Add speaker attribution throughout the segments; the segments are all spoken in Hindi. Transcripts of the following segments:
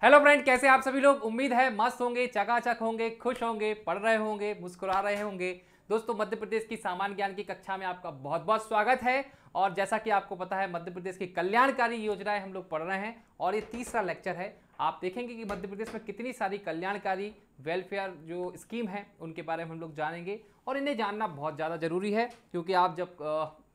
Speaker 1: हेलो फ्रेंड, कैसे आप सभी लोग। उम्मीद है मस्त होंगे, चकाचक होंगे, खुश होंगे, पढ़ रहे होंगे, मुस्कुरा रहे होंगे। दोस्तों, मध्य प्रदेश की सामान्य ज्ञान की कक्षा में आपका बहुत बहुत स्वागत है। और जैसा कि आपको पता है, मध्य प्रदेश की कल्याणकारी योजनाएं हम लोग पढ़ रहे हैं और ये तीसरा लेक्चर है। आप देखेंगे कि मध्य प्रदेश में कितनी सारी कल्याणकारी वेलफेयर जो स्कीम है उनके बारे में हम लोग जानेंगे। और इन्हें जानना बहुत ज़्यादा जरूरी है, क्योंकि आप जब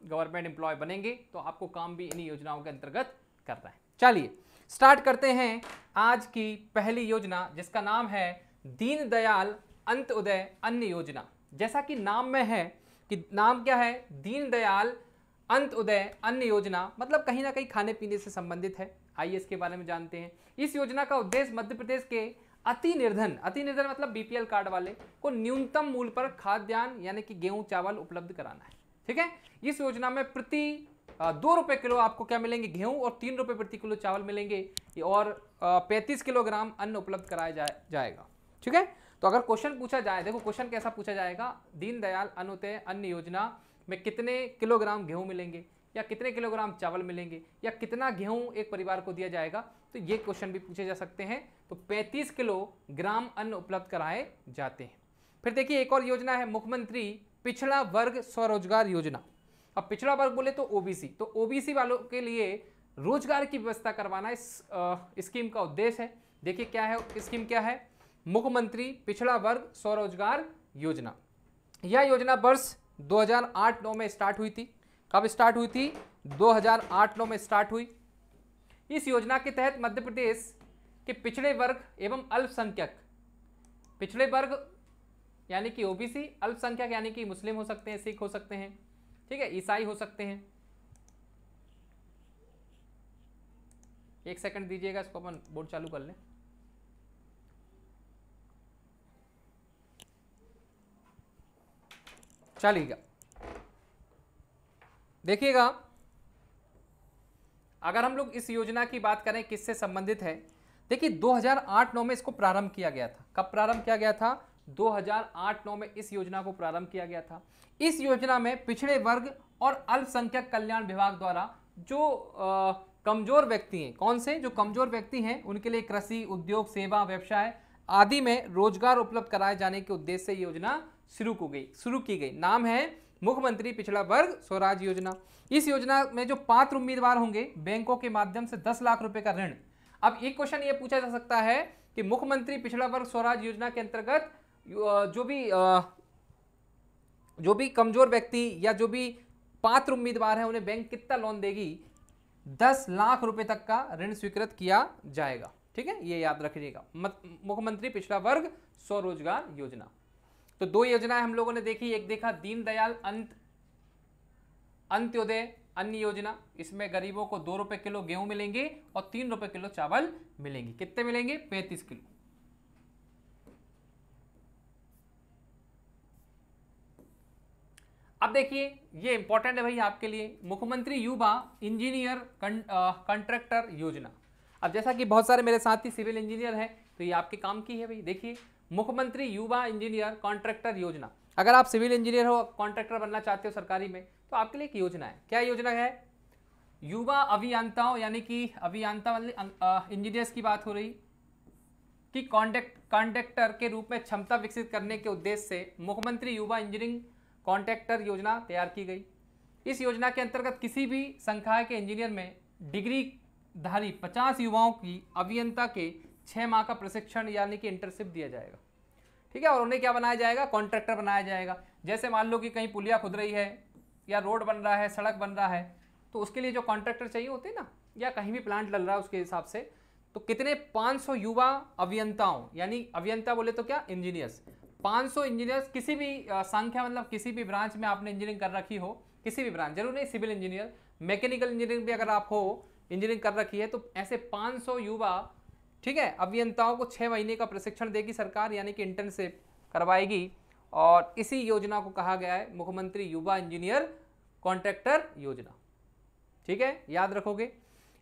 Speaker 1: गवर्नमेंट एम्प्लॉय बनेंगे तो आपको काम भी इन्हीं योजनाओं के अंतर्गत करना है। चलिए स्टार्ट करते हैं आज की पहली योजना, जिसका नाम है दीनदयाल अंत्योदय अन्न योजना। जैसा कि नाम में है कि नाम क्या है, दीनदयाल अंत्योदय अन्न योजना, मतलब कहीं ना कहीं खाने पीने से संबंधित है। आइए इसके बारे में जानते हैं। इस योजना का उद्देश्य मध्य प्रदेश के अति निर्धन मतलब बीपीएल कार्ड वाले को न्यूनतम मूल्य पर खाद्यान्न यानी कि गेहूं चावल उपलब्ध कराना है। ठीक है, इस योजना में प्रति 2 रुपये किलो आपको क्या मिलेंगे, गेहूं, और 3 रुपये प्रति किलो चावल मिलेंगे, और 35 किलोग्राम अन्न उपलब्ध कराया जाएगा। ठीक है, तो अगर क्वेश्चन पूछा जाए, देखो क्वेश्चन कैसा पूछा जाएगा, दीनदयाल अंत्योदय अन्न योजना में कितने किलोग्राम गेहूं मिलेंगे, या कितने किलोग्राम चावल मिलेंगे, या कितना गेहूं एक परिवार को दिया जाएगा, तो ये क्वेश्चन भी पूछे जा सकते हैं। तो 35 किलोग्राम अन्न उपलब्ध कराए जाते हैं। फिर देखिए एक और योजना है, मुख्यमंत्री पिछड़ा वर्ग स्वरोजगार योजना। अब पिछड़ा वर्ग बोले तो ओबीसी, तो ओबीसी वालों के लिए रोजगार की व्यवस्था करवाना इस स्कीम का उद्देश्य है। देखिए क्या है स्कीम, क्या है, मुख्यमंत्री पिछड़ा वर्ग स्वरोजगार योजना। यह योजना वर्ष 2008-9 में स्टार्ट हुई थी। कब स्टार्ट हुई थी? 2008-9 में स्टार्ट हुई। इस योजना के तहत मध्य प्रदेश के पिछड़े वर्ग एवं अल्पसंख्यक, पिछड़े वर्ग यानी कि ओबीसी, अल्पसंख्यक यानी कि मुस्लिम हो सकते हैं, सिख हो सकते हैं, ठीक है, ईसाई हो सकते हैं। एक सेकंड दीजिएगा, इसको अपन बोर्ड चालू कर लें। चलिएगा देखिएगा, अगर हम लोग इस योजना की बात करें किससे संबंधित है, देखिए 2008-9 में इसको प्रारंभ किया गया था। कब प्रारंभ किया गया था? 2008-9 में इस योजना को प्रारंभ किया गया था। इस योजना में पिछड़े वर्ग और अल्पसंख्यक कल्याण विभाग द्वारा जो कमजोर व्यक्ति हैं, कौन से, जो कमजोर व्यक्ति हैं, उनके लिए कृषि, उद्योग, सेवा, व्यवसाय आदि में रोजगार उपलब्ध कराए जाने के उद्देश्य से योजना शुरू की गई। नाम है मुख्यमंत्री पिछड़ा वर्ग स्वराज योजना। इस योजना में जो पात्र उम्मीदवार होंगे, बैंकों के माध्यम से 10 लाख रुपए का ऋण। अब एक क्वेश्चन ये पूछा जा सकता है कि मुख्यमंत्री पिछड़ा वर्ग स्वराज योजना के अंतर्गत जो भी कमजोर व्यक्ति या जो भी पात्र उम्मीदवार है, उन्हें बैंक कितना लोन देगी? 10 लाख रुपए तक का ऋण स्वीकृत किया जाएगा। ठीक है, ये याद रखिएगा, मुख्यमंत्री पिछड़ा वर्ग स्वरोजगार योजना। तो 2 योजनाएं हम लोगों ने देखी। एक देखा दीनदयाल अंत्योदय अन्न योजना, इसमें गरीबों को 2 रुपए किलो गेहूं मिलेंगे और 3 रुपए किलो चावल मिलेंगे। कितने मिलेंगे? 35 किलो। अब देखिए ये इंपॉर्टेंट है भाई आपके लिए, मुख्यमंत्री युवा इंजीनियर कॉन्ट्रैक्टर योजना। अब जैसा कि बहुत सारे मेरे साथी सिविल इंजीनियर हैं, तो ये आपके काम की है भाई। देखिए मुख्यमंत्री युवा इंजीनियर कॉन्ट्रैक्टर योजना, अगर आप सिविल इंजीनियर हो, कॉन्ट्रैक्टर बनना चाहते हो सरकारी में, तो आपके लिए एक योजना है। क्या योजना है? युवा अभियंताओं, यानी कि अभियंता इंजीनियर्स की बात हो रही, कि कॉन्ट्रैक्टर के रूप में क्षमता विकसित करने के उद्देश्य से मुख्यमंत्री युवा इंजीनियरिंग कॉन्ट्रैक्टर योजना तैयार की गई। इस योजना के अंतर्गत किसी भी संकाय के इंजीनियर में डिग्री धारी 50 युवाओं की अभियंता के 6 माह का प्रशिक्षण यानी कि इंटर्नशिप दिया जाएगा। ठीक है, और उन्हें क्या बनाया जाएगा? कॉन्ट्रैक्टर बनाया जाएगा। जैसे मान लो कि कहीं पुलिया खुद रही है, या रोड बन रहा है, सड़क बन रहा है, तो उसके लिए जो कॉन्ट्रैक्टर चाहिए होते हैं ना, या कहीं भी प्लांट लग रहा है उसके हिसाब से, तो कितने 500 युवा अभियंताओं, यानी अभियंता बोले तो क्या, इंजीनियर्स, 500 इंजीनियर्स, किसी भी संख्या मतलब किसी भी ब्रांच में आपने इंजीनियरिंग कर रखी हो, किसी भी ब्रांच, जरूर नहीं सिविल इंजीनियर, मैकेनिकल इंजीनियरिंग भी अगर आप हो, इंजीनियरिंग कर रखी है, तो ऐसे 500 युवा, ठीक है, अभियंताओं को 6 महीने का प्रशिक्षण देगी सरकार, यानी कि इंटर्नशिप करवाएगी। और इसी योजना को कहा गया है मुख्यमंत्री युवा इंजीनियर कॉन्ट्रैक्टर योजना। ठीक है, याद रखोगे।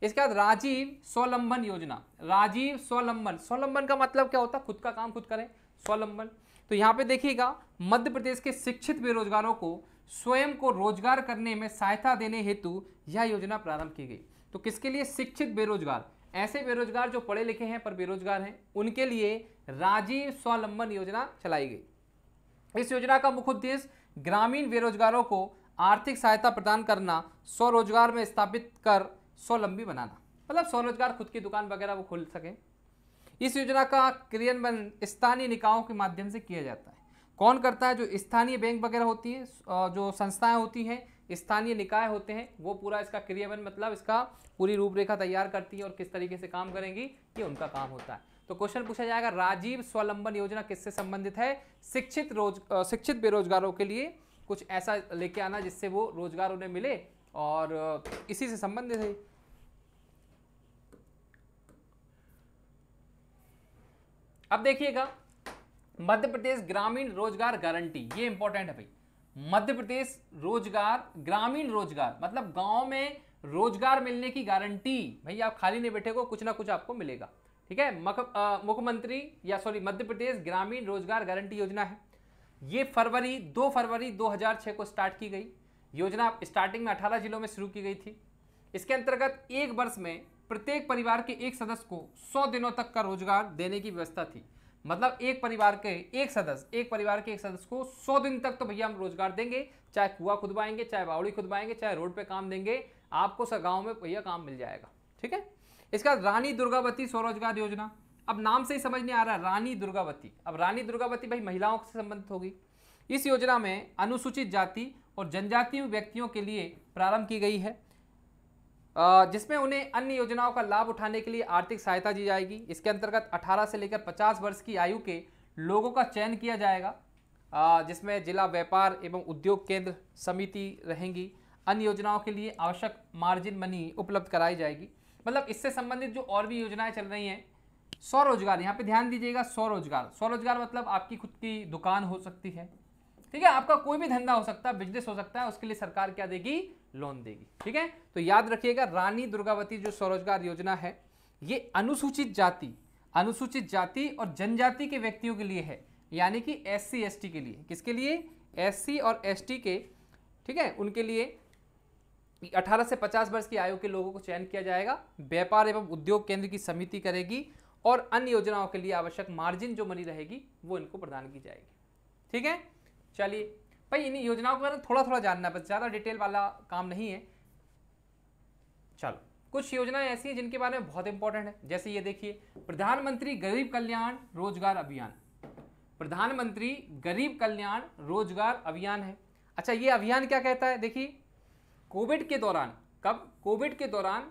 Speaker 1: इसके बाद राजीव स्वावलंबन योजना। राजीव स्वावलंबन का मतलब क्या होता है? खुद का काम खुद करें, स्वावलंबन। तो यहाँ पे देखिएगा, मध्य प्रदेश के शिक्षित बेरोजगारों को स्वयं को रोजगार करने में सहायता देने हेतु यह योजना प्रारंभ की गई। तो किसके लिए? शिक्षित बेरोजगार, ऐसे बेरोजगार जो पढ़े लिखे हैं पर बेरोजगार हैं उनके लिए राजीव स्वावलंबन योजना चलाई गई। इस योजना का मुख्य उद्देश्य ग्रामीण बेरोजगारों को आर्थिक सहायता प्रदान करना, स्वरोजगार में स्थापित कर स्वावलंबी बनाना, मतलब स्वरोजगार खुद की दुकान वगैरह वो खोल सकें। इस योजना का क्रियान्वयन स्थानीय निकायों के माध्यम से किया जाता है। कौन करता है? जो स्थानीय बैंक वगैरह होती है, जो संस्थाएं होती हैं, स्थानीय निकाय होते हैं, वो पूरा इसका क्रियान्वयन मतलब इसका पूरी रूपरेखा तैयार करती है और किस तरीके से काम करेंगी ये उनका काम होता है। तो क्वेश्चन पूछा जाएगा राजीव स्वावलंबन योजना किससे संबंधित है? शिक्षित बेरोजगारों के लिए कुछ ऐसा लेके आना जिससे वो रोजगार उन्हें मिले और इसी से संबंधित है। अब देखिएगा मध्य प्रदेश ग्रामीण रोजगार गारंटी, ये इंपॉर्टेंट है भाई। मध्य प्रदेश रोजगार ग्रामीण रोजगार मतलब गांव में रोजगार मिलने की गारंटी। भाई आप खाली नहीं बैठे को, कुछ ना कुछ आपको मिलेगा। ठीक है, मुख्यमंत्री मध्य प्रदेश ग्रामीण रोजगार गारंटी योजना है। ये 2 फरवरी 2006 को स्टार्ट की गई योजना। स्टार्टिंग में 18 जिलों में शुरू की गई थी। इसके अंतर्गत एक वर्ष में प्रत्येक परिवार के एक सदस्य को 100 दिनों तक का रोजगार देने की व्यवस्था थी। मतलब एक परिवार के एक सदस्य को 100 दिन तक तो भैया हम रोजगार देंगे, चाहे कुआं खुदवाएंगे, चाहे बावड़ी खुदवाएंगे, चाहे रोड पे काम देंगे, आपको गांव में भैया काम मिल जाएगा। ठीक है, इसका रानी दुर्गावती स्वरोजगार योजना। अब नाम से ही समझ नहीं आ रहा, रानी दुर्गावती। अब रानी दुर्गावती भाई महिलाओं से संबंधित होगी। इस योजना में अनुसूचित जाति और जनजातीय व्यक्तियों के लिए प्रारंभ की गई है, जिसमें उन्हें अन्य योजनाओं का लाभ उठाने के लिए आर्थिक सहायता दी जाएगी। इसके अंतर्गत 18 से लेकर 50 वर्ष की आयु के लोगों का चयन किया जाएगा, जिसमें जिला व्यापार एवं उद्योग केंद्र समिति रहेंगी। अन्य योजनाओं के लिए आवश्यक मार्जिन मनी उपलब्ध कराई जाएगी। मतलब इससे संबंधित जो और भी योजनाएं चल रही हैं, स्वरोजगार, यहाँ पे ध्यान दीजिएगा, स्वरोजगार मतलब आपकी खुद की दुकान हो सकती है। ठीक है, आपका कोई भी धंधा हो सकता है, बिजनेस हो सकता है, उसके लिए सरकार क्या देगी? लोन देगी। ठीक है, तो याद रखिएगा रानी दुर्गावती जो स्वरोजगार योजना है ये अनुसूचित जाति और जनजाति के व्यक्तियों के लिए है, यानी कि SC ST के लिए। किसके लिए? SC और ST के। ठीक है, उनके लिए 18 से 50 वर्ष की आयु के लोगों को चयन किया जाएगा। व्यापार एवं उद्योग केंद्र की समिति करेगी और अन्य योजनाओं के लिए आवश्यक मार्जिन जो मनी रहेगी वो इनको प्रदान की जाएगी। ठीक है, चलिए भाई इन योजनाओं के बारे में थोड़ा जानना है, बस ज़्यादा डिटेल वाला काम नहीं है। चलो कुछ योजनाएं ऐसी हैं जिनके बारे में बहुत इंपॉर्टेंट है, जैसे ये देखिए प्रधानमंत्री गरीब कल्याण रोजगार अभियान। प्रधानमंत्री गरीब कल्याण रोजगार अभियान है। अच्छा, ये अभियान क्या कहता है? देखिए कोविड के दौरान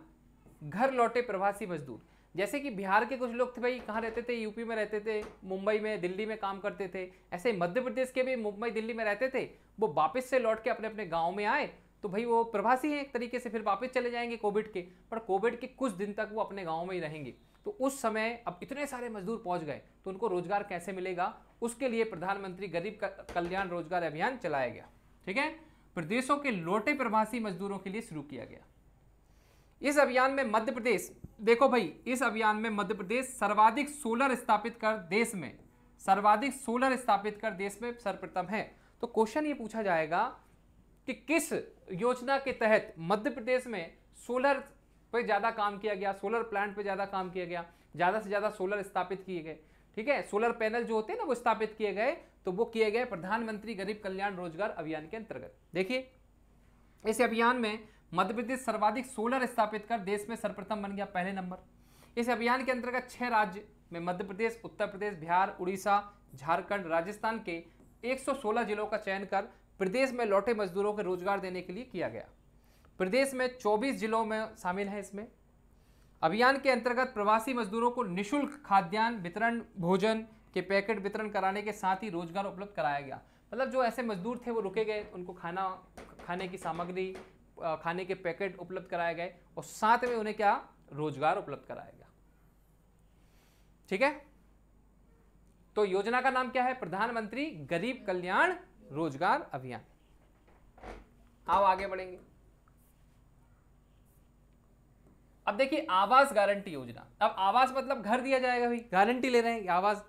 Speaker 1: घर लौटे प्रवासी मजदूर, जैसे कि बिहार के कुछ लोग थे भाई, कहाँ रहते थे? यूपी में रहते थे, मुंबई में, दिल्ली में काम करते थे। ऐसे मध्य प्रदेश के भी मुंबई दिल्ली में रहते थे, वो वापस से लौट के अपने अपने गांव में आए, तो भाई वो प्रवासी हैं एक तरीके से, फिर वापस चले जाएंगे कोविड के, पर कोविड के कुछ दिन तक वो अपने गाँव में ही रहेंगे। तो उस समय अब इतने सारे मजदूर पहुँच गए तो उनको रोजगार कैसे मिलेगा? उसके लिए प्रधानमंत्री गरीब कल्याण रोजगार अभियान चलाया गया। ठीक है, प्रदेशों के लौटे प्रवासी मजदूरों के लिए शुरू किया गया। इस अभियान में मध्य प्रदेश, देखो भाई, इस अभियान में मध्य प्रदेश सर्वाधिक सोलर स्थापित कर देश में सर्वप्रथम है। तो क्वेश्चन ये पूछा जाएगा कि किस योजना के तहत मध्य प्रदेश में सोलर पे ज्यादा काम किया गया, सोलर प्लांट पे ज्यादा काम किया गया, ज्यादा से ज्यादा सोलर स्थापित किए गए। ठीक है, सोलर पैनल जो होते हैं ना वो स्थापित किए गए, तो वो किए गए प्रधानमंत्री गरीब कल्याण रोजगार अभियान के अंतर्गत। देखिए इस अभियान में मध्य प्रदेश सर्वाधिक सोलर स्थापित कर देश में सर्वप्रथम बन गया, पहले नंबर। इस अभियान के अंतर्गत 6 राज्य में मध्य प्रदेश, उत्तर प्रदेश, बिहार, उड़ीसा, झारखंड, राजस्थान के 116 जिलों का चयन कर प्रदेश में लौटे मजदूरों को रोजगार देने के लिए किया गया। प्रदेश में 24 जिलों में शामिल है। इसमें अभियान के अंतर्गत प्रवासी मजदूरों को निःशुल्क खाद्यान्न वितरण, भोजन के पैकेट वितरण कराने के साथ ही रोजगार उपलब्ध कराया गया। मतलब जो ऐसे मजदूर थे वो रुके गए, उनको खाने की सामग्री, खाने के पैकेट उपलब्ध कराए गए और साथ में उन्हें क्या? रोजगार उपलब्ध कराया गया। ठीक है, तो योजना का नाम क्या है? प्रधानमंत्री गरीब कल्याण रोजगार अभियान। आओ आगे बढ़ेंगे। अब देखिए आवास गारंटी योजना। अब आवास मतलब घर दिया जाएगा भाई, गारंटी ले रहे हैं आवास।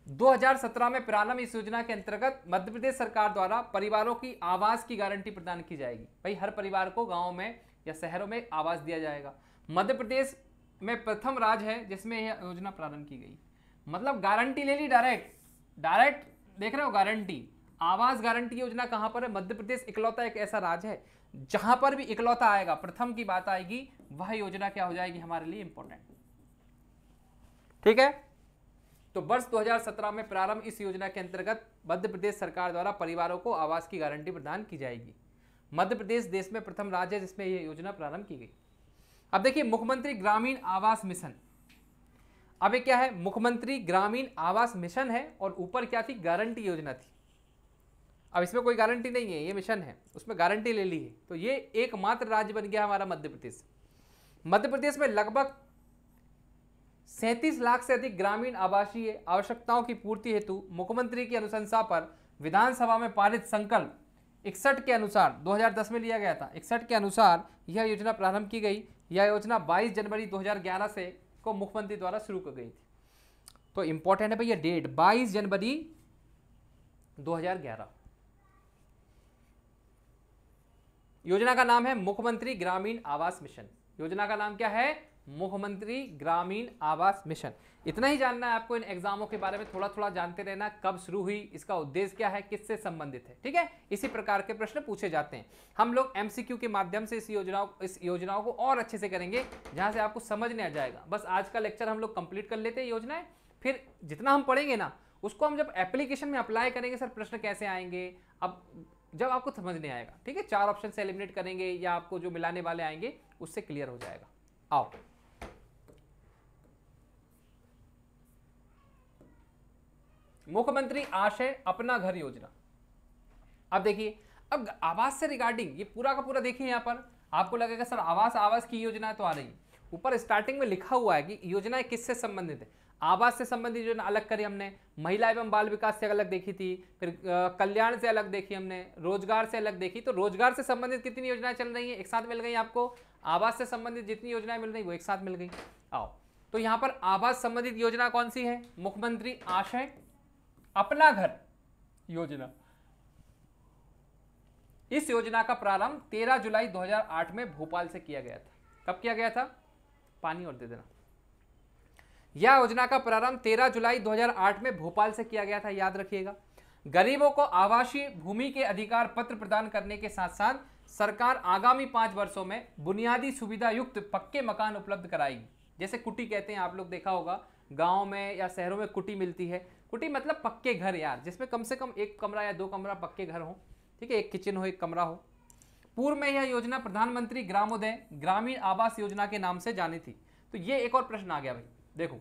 Speaker 1: 2017 में प्रारंभ इस योजना के अंतर्गत मध्य प्रदेश सरकार द्वारा परिवारों की आवास की गारंटी प्रदान की जाएगी। भाई हर परिवार को गांव में या शहरों में आवास दिया जाएगा। मध्य प्रदेश में प्रथम राज्य है जिसमें यह योजना प्रारंभ की गई। मतलब गारंटी ले ली डायरेक्ट देख रहे हो, गारंटी आवास गारंटी योजना कहां पर है? मध्य प्रदेश इकलौता एक ऐसा राज्य है जहां पर भी इकलौता आएगा, प्रथम की बात आएगी, वह योजना क्या हो जाएगी हमारे लिए इंपॉर्टेंट। ठीक है, तो वर्ष 2017 में प्रारंभ इस योजना के अंतर्गत मध्य प्रदेश सरकार द्वारा परिवारों को आवास की गारंटी प्रदान की जाएगी। मध्य प्रदेश देश में प्रथम राज्य है जिसमें यह योजना प्रारंभ की गई। अब देखिए मुख्यमंत्री ग्रामीण आवास मिशन, अब ये क्या है? मुख्यमंत्री ग्रामीण आवास मिशन है और ऊपर क्या थी? गारंटी योजना थी। अब इसमें कोई गारंटी नहीं है, ये मिशन है, उसमें गारंटी ले ली है, तो ये एकमात्र राज्य बन गया हमारा मध्य प्रदेश। मध्य प्रदेश में लगभग 37 लाख से अधिक ग्रामीण आवासीय आवश्यकताओं की पूर्ति हेतु मुख्यमंत्री की अनुशंसा पर विधानसभा में पारित संकल्प 61 के अनुसार 2010 में लिया गया था, 61 के अनुसार यह योजना प्रारंभ की गई। यह योजना 22 जनवरी 2011 से को मुख्यमंत्री द्वारा शुरू की गई थी। तो इंपॉर्टेंट है भैया डेट, 22 जनवरी 2011। योजना का नाम है मुख्यमंत्री ग्रामीण आवास मिशन। योजना का नाम क्या है? मुख्यमंत्री ग्रामीण आवास मिशन। इतना ही जानना है आपको इन एग्जामों के बारे में, थोड़ा थोड़ा जानते रहना, कब शुरू हुई, इसका उद्देश्य क्या है, किससे संबंधित है। ठीक है, इसी प्रकार के प्रश्न पूछे जाते हैं। हम लोग एमसीक्यू के माध्यम से इस योजनाओं को और अच्छे से करेंगे, जहां से आपको समझने आ जाएगा। बस आज का लेक्चर हम लोग कंप्लीट कर लेते हैं योजनाएं, फिर जितना हम पढ़ेंगे ना उसको हम जब एप्लीकेशन में अप्लाई करेंगे, सर प्रश्न कैसे आएंगे, अब जब आपको समझने आएगा। ठीक है, 4 ऑप्शन से एलिमिनेट करेंगे या आपको जो मिलाने वाले आएंगे उससे क्लियर हो जाएगा। आओ मुख्यमंत्री आशय अपना घर योजना। अब देखिए, अब आवास से रिगार्डिंग ये पूरा का पूरा देखिए, यहां पर आपको लगेगा सर आवास की योजना तो आ रही है, ऊपर स्टार्टिंग में लिखा हुआ है कि योजनाएं किससे संबंधित है। आवास से संबंधित योजना अलग करी हमने, महिला एवं बाल विकास से अलग देखी थी, फिर कल्याण से अलग देखी हमने, रोजगार से अलग देखी। तो रोजगार से संबंधित कितनी योजनाएं चल रही हैं, एक साथ मिल गई आपको। आवास से संबंधित जितनी योजनाएं मिल रही वो एक साथ मिल गई। आओ, तो यहां पर आवास संबंधित योजना कौन सी है? मुख्यमंत्री आशय अपना घर योजना। इस योजना का प्रारंभ 13 जुलाई 2008 में भोपाल से किया गया था। कब किया गया था? पानी और दे देना। यह योजना का प्रारंभ 13 जुलाई 2008 में भोपाल से किया गया था, याद रखिएगा। गरीबों को आवासीय भूमि के अधिकार पत्र प्रदान करने के साथ साथ सरकार आगामी 5 वर्षों में बुनियादी सुविधा युक्त पक्के मकान उपलब्ध कराएगी। जैसे कुटी कहते हैं, आप लोग देखा होगा गांव में या शहरों में कुटी मिलती है। कुटी मतलब पक्के घर यार, जिसमें कम से कम 1 कमरा या 2 कमरा पक्के घर हो। ठीक है, 1 किचन हो, 1 कमरा हो। पूर्व में यह योजना प्रधानमंत्री ग्रामोदय ग्रामीण आवास योजना के नाम से जानी थी। तो ये एक और प्रश्न आ गया भाई, देखो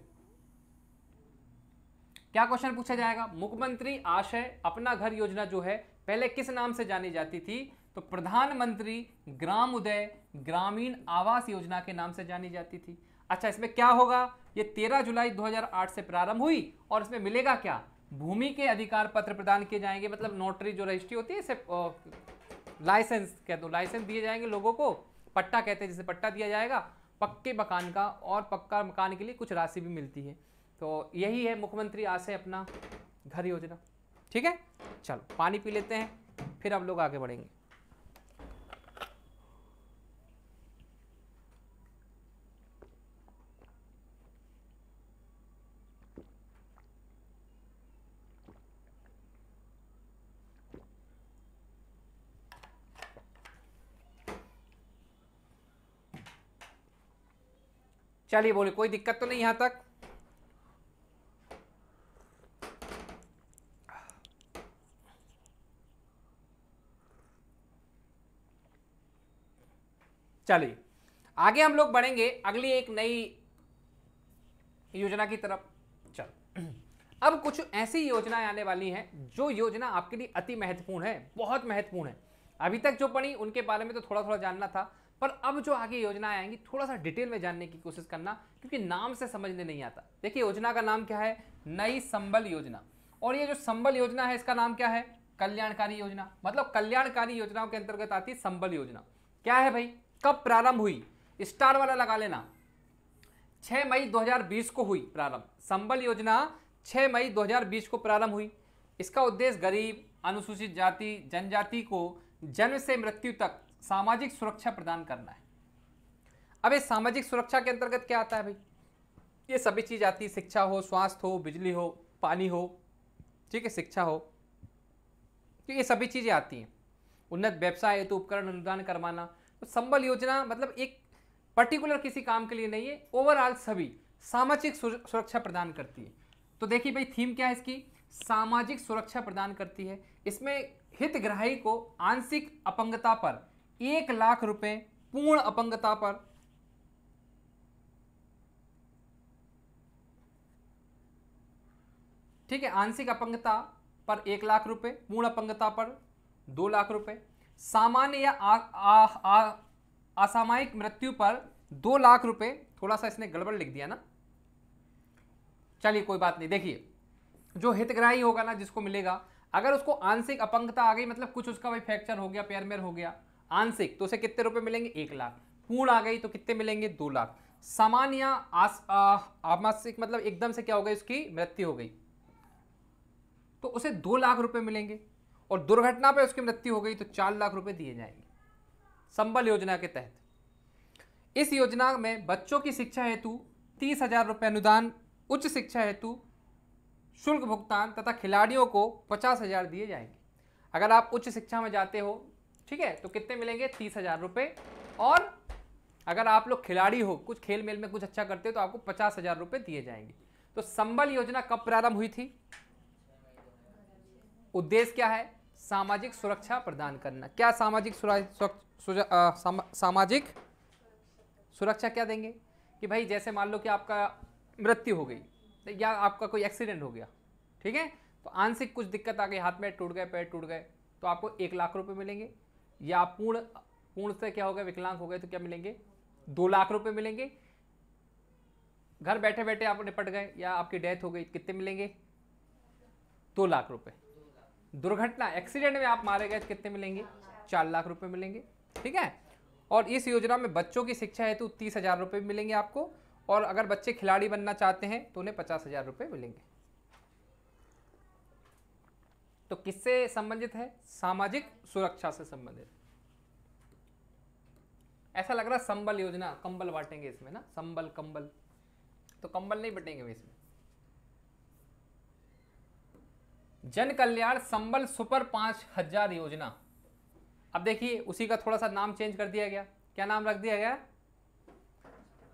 Speaker 1: क्या क्वेश्चन पूछा जाएगा। मुख्यमंत्री आशय अपना घर योजना जो है पहले किस नाम से जानी जाती थी? तो प्रधानमंत्री ग्रामोदय ग्रामीण आवास योजना के नाम से जानी जाती थी। अच्छा, इसमें क्या होगा? ये 13 जुलाई 2008 से प्रारंभ हुई और इसमें मिलेगा क्या? भूमि के अधिकार पत्र प्रदान किए जाएंगे, मतलब नोटरी जो रजिस्ट्री होती है, इसे लाइसेंस कह दो, लाइसेंस दिए जाएंगे लोगों को, पट्टा कहते हैं जिसे, पट्टा दिया जाएगा पक्के मकान का, और पक्का मकान के लिए कुछ राशि भी मिलती है। तो यही है मुख्यमंत्री आशय अपना घर योजना। ठीक है, चलो पानी पी लेते हैं, फिर हम लोग आगे बढ़ेंगे। चलिए बोले, कोई दिक्कत तो नहीं यहां तक? चलिए आगे हम लोग बढ़ेंगे अगली एक नई योजना की तरफ। चलो, अब कुछ ऐसी योजनाएं आने वाली हैं जो योजना आपके लिए अति महत्वपूर्ण है, बहुत महत्वपूर्ण है। अभी तक जो पढ़ी उनके बारे में तो थोड़ा थोड़ा जानना था, पर अब जो आगे योजनाएं आएंगी थोड़ा सा डिटेल में जानने की कोशिश करना, क्योंकि नाम से समझने नहीं आता। देखिए योजना का नाम क्या है? नई संबल योजना। और ये जो संबल योजना है इसका नाम क्या है? कल्याणकारी योजना। मतलब कल्याणकारी योजनाओं के अंतर्गत आती है संबल योजना। क्या है भाई? कब प्रारंभ हुई? स्टार वाला लगा लेना, 6 मई 2020 को हुई प्रारंभ। संबल योजना 6 मई 2020 को प्रारंभ हुई। इसका उद्देश्य गरीब, अनुसूचित जाति, जनजाति को जन्म से मृत्यु तक सामाजिक सुरक्षा प्रदान करना है। अब इस सामाजिक सुरक्षा के अंतर्गत क्या आता है भाई, ये सभी चीज आती है, शिक्षा हो, स्वास्थ्य हो, बिजली हो, पानी हो, ठीक है, शिक्षा हो, तो ये सभी चीजें आती हैं। उन्नत व्यवसाय हेतु उपकरण अनुदान करवाना। तो संबल योजना मतलब एक पर्टिकुलर किसी काम के लिए नहीं है, ओवरऑल सभी सामाजिक सुरक्षा प्रदान करती है। तो देखिए भाई थीम क्या है इसकी, सामाजिक सुरक्षा प्रदान करती है। इसमें हितग्राही को आंशिक अपंगता पर 1,00,000 रुपए, पूर्ण अपंगता पर ठीक है, आंशिक अपंगता पर 1,00,000 रुपए, पूर्ण अपंगता पर 2,00,000 रुपए, सामान्य या असामयिक मृत्यु पर 2,00,000 रुपए। थोड़ा सा इसने गड़बड़ लिख दिया ना, चलिए कोई बात नहीं। देखिए जो हितग्राही होगा ना, जिसको मिलेगा, अगर उसको आंशिक अपंगता आ गई, मतलब कुछ उसका भाई फ्रैक्चर हो गया, पैर में हो गया आंशिक, तो उसे कितने रुपए मिलेंगे, 1,00,000। पूर्ण आ गई तो कितने मिलेंगे, 2,00,000। सामान्य या आमासिक मतलब एकदम से क्या हो गई, उसकी मृत्यु हो गई, तो उसे 2,00,000 रुपए मिलेंगे। और दुर्घटना पे उसकी मृत्यु हो गई तो 4,00,000 रुपए दिए जाएंगे संबल योजना के तहत। इस योजना में बच्चों की शिक्षा हेतु 30,000 रुपए अनुदान, उच्च शिक्षा हेतु शुल्क भुगतान तथा खिलाड़ियों को 50,000 दिए जाएंगे। अगर आप उच्च शिक्षा में जाते हो, ठीक है, तो कितने मिलेंगे, 30,000 रुपए। और अगर आप लोग खिलाड़ी हो, कुछ खेल मेल में कुछ अच्छा करते हो, तो आपको 50,000 रुपए दिए जाएंगे। तो संबल योजना कब प्रारंभ हुई थी, उद्देश्य क्या है, सामाजिक सुरक्षा प्रदान करना। क्या सामाजिक सामाजिक सुरक्षा क्या देंगे कि भाई जैसे मान लो कि आपका मृत्यु हो गई या आपका कोई एक्सीडेंट हो गया, ठीक है, तो आंशिक कुछ दिक्कत आ गई, हाथ में टूट गए, पैर टूट गए, तो आपको 1,00,000 रुपए मिलेंगे। या पूर्ण से क्या हो गया, विकलांग हो गए, तो क्या मिलेंगे, 2,00,000 रुपए मिलेंगे। घर बैठे बैठे आप निपट गए या आपकी डेथ हो गई, कितने मिलेंगे, 2,00,000 रुपए। दुर्घटना एक्सीडेंट में आप मारे गए तो कितने मिलेंगे, 4,00,000 रुपए मिलेंगे, ठीक है। और इस योजना में बच्चों की शिक्षा हेतु 30,000 रुपए मिलेंगे आपको। और अगर बच्चे खिलाड़ी बनना चाहते हैं तो उन्हें 50,000 रुपए मिलेंगे। तो किससे संबंधित है, सामाजिक सुरक्षा से संबंधित। ऐसा लग रहा है संबल योजना, कंबल बांटेंगे इसमें ना, संबल कंबल, तो कंबल नहीं बटेंगे इसमें। जन कल्याण संबल सुपर 5,000 योजना। अब देखिए उसी का थोड़ा सा नाम चेंज कर दिया गया, क्या नाम रख दिया गया,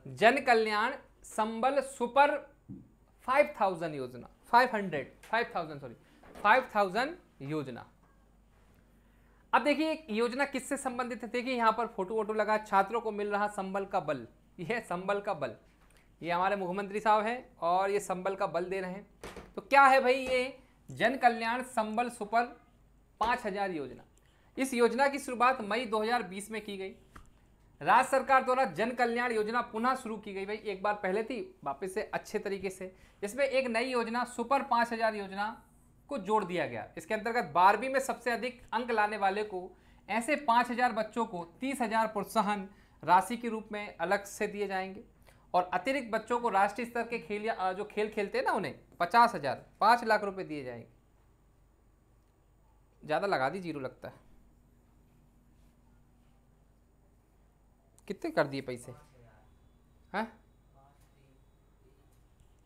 Speaker 1: जन कल्याण संबल सुपर 5,000 योजना, 5,000 योजना। अब देखिए योजना किससे संबंधित है, देखिए यहां पर फोटो वोटो लगा, छात्रों को मिल रहा संबल का बल, यह संबल का बल, ये हमारे मुख्यमंत्री साहब हैं और ये संबल का बल दे रहे हैं। तो क्या है भाई, ये जन कल्याण संबल सुपर 5,000 योजना। इस योजना की शुरुआत मई 2020 में की गई। राज्य सरकार द्वारा जन कल्याण योजना पुनः शुरू की गई, भाई एक बार पहले थी, वापस से अच्छे तरीके से। इसमें एक नई योजना सुपर 5,000 योजना को जोड़ दिया गया। इसके अंतर्गत 12वीं में सबसे अधिक अंक लाने वाले को ऐसे 5,000 बच्चों को 30,000 प्रोत्साहन राशि के रूप में अलग से दिए जाएंगे। और अतिरिक्त बच्चों को राष्ट्रीय स्तर के खेल या जो खेल खेलते हैं ना, उन्हें 50,000, 5,00,000 रुपए दिए जाएंगे। ज्यादा लगा दी, जीरो लगता है, कितने कर दिए पैसे हैं,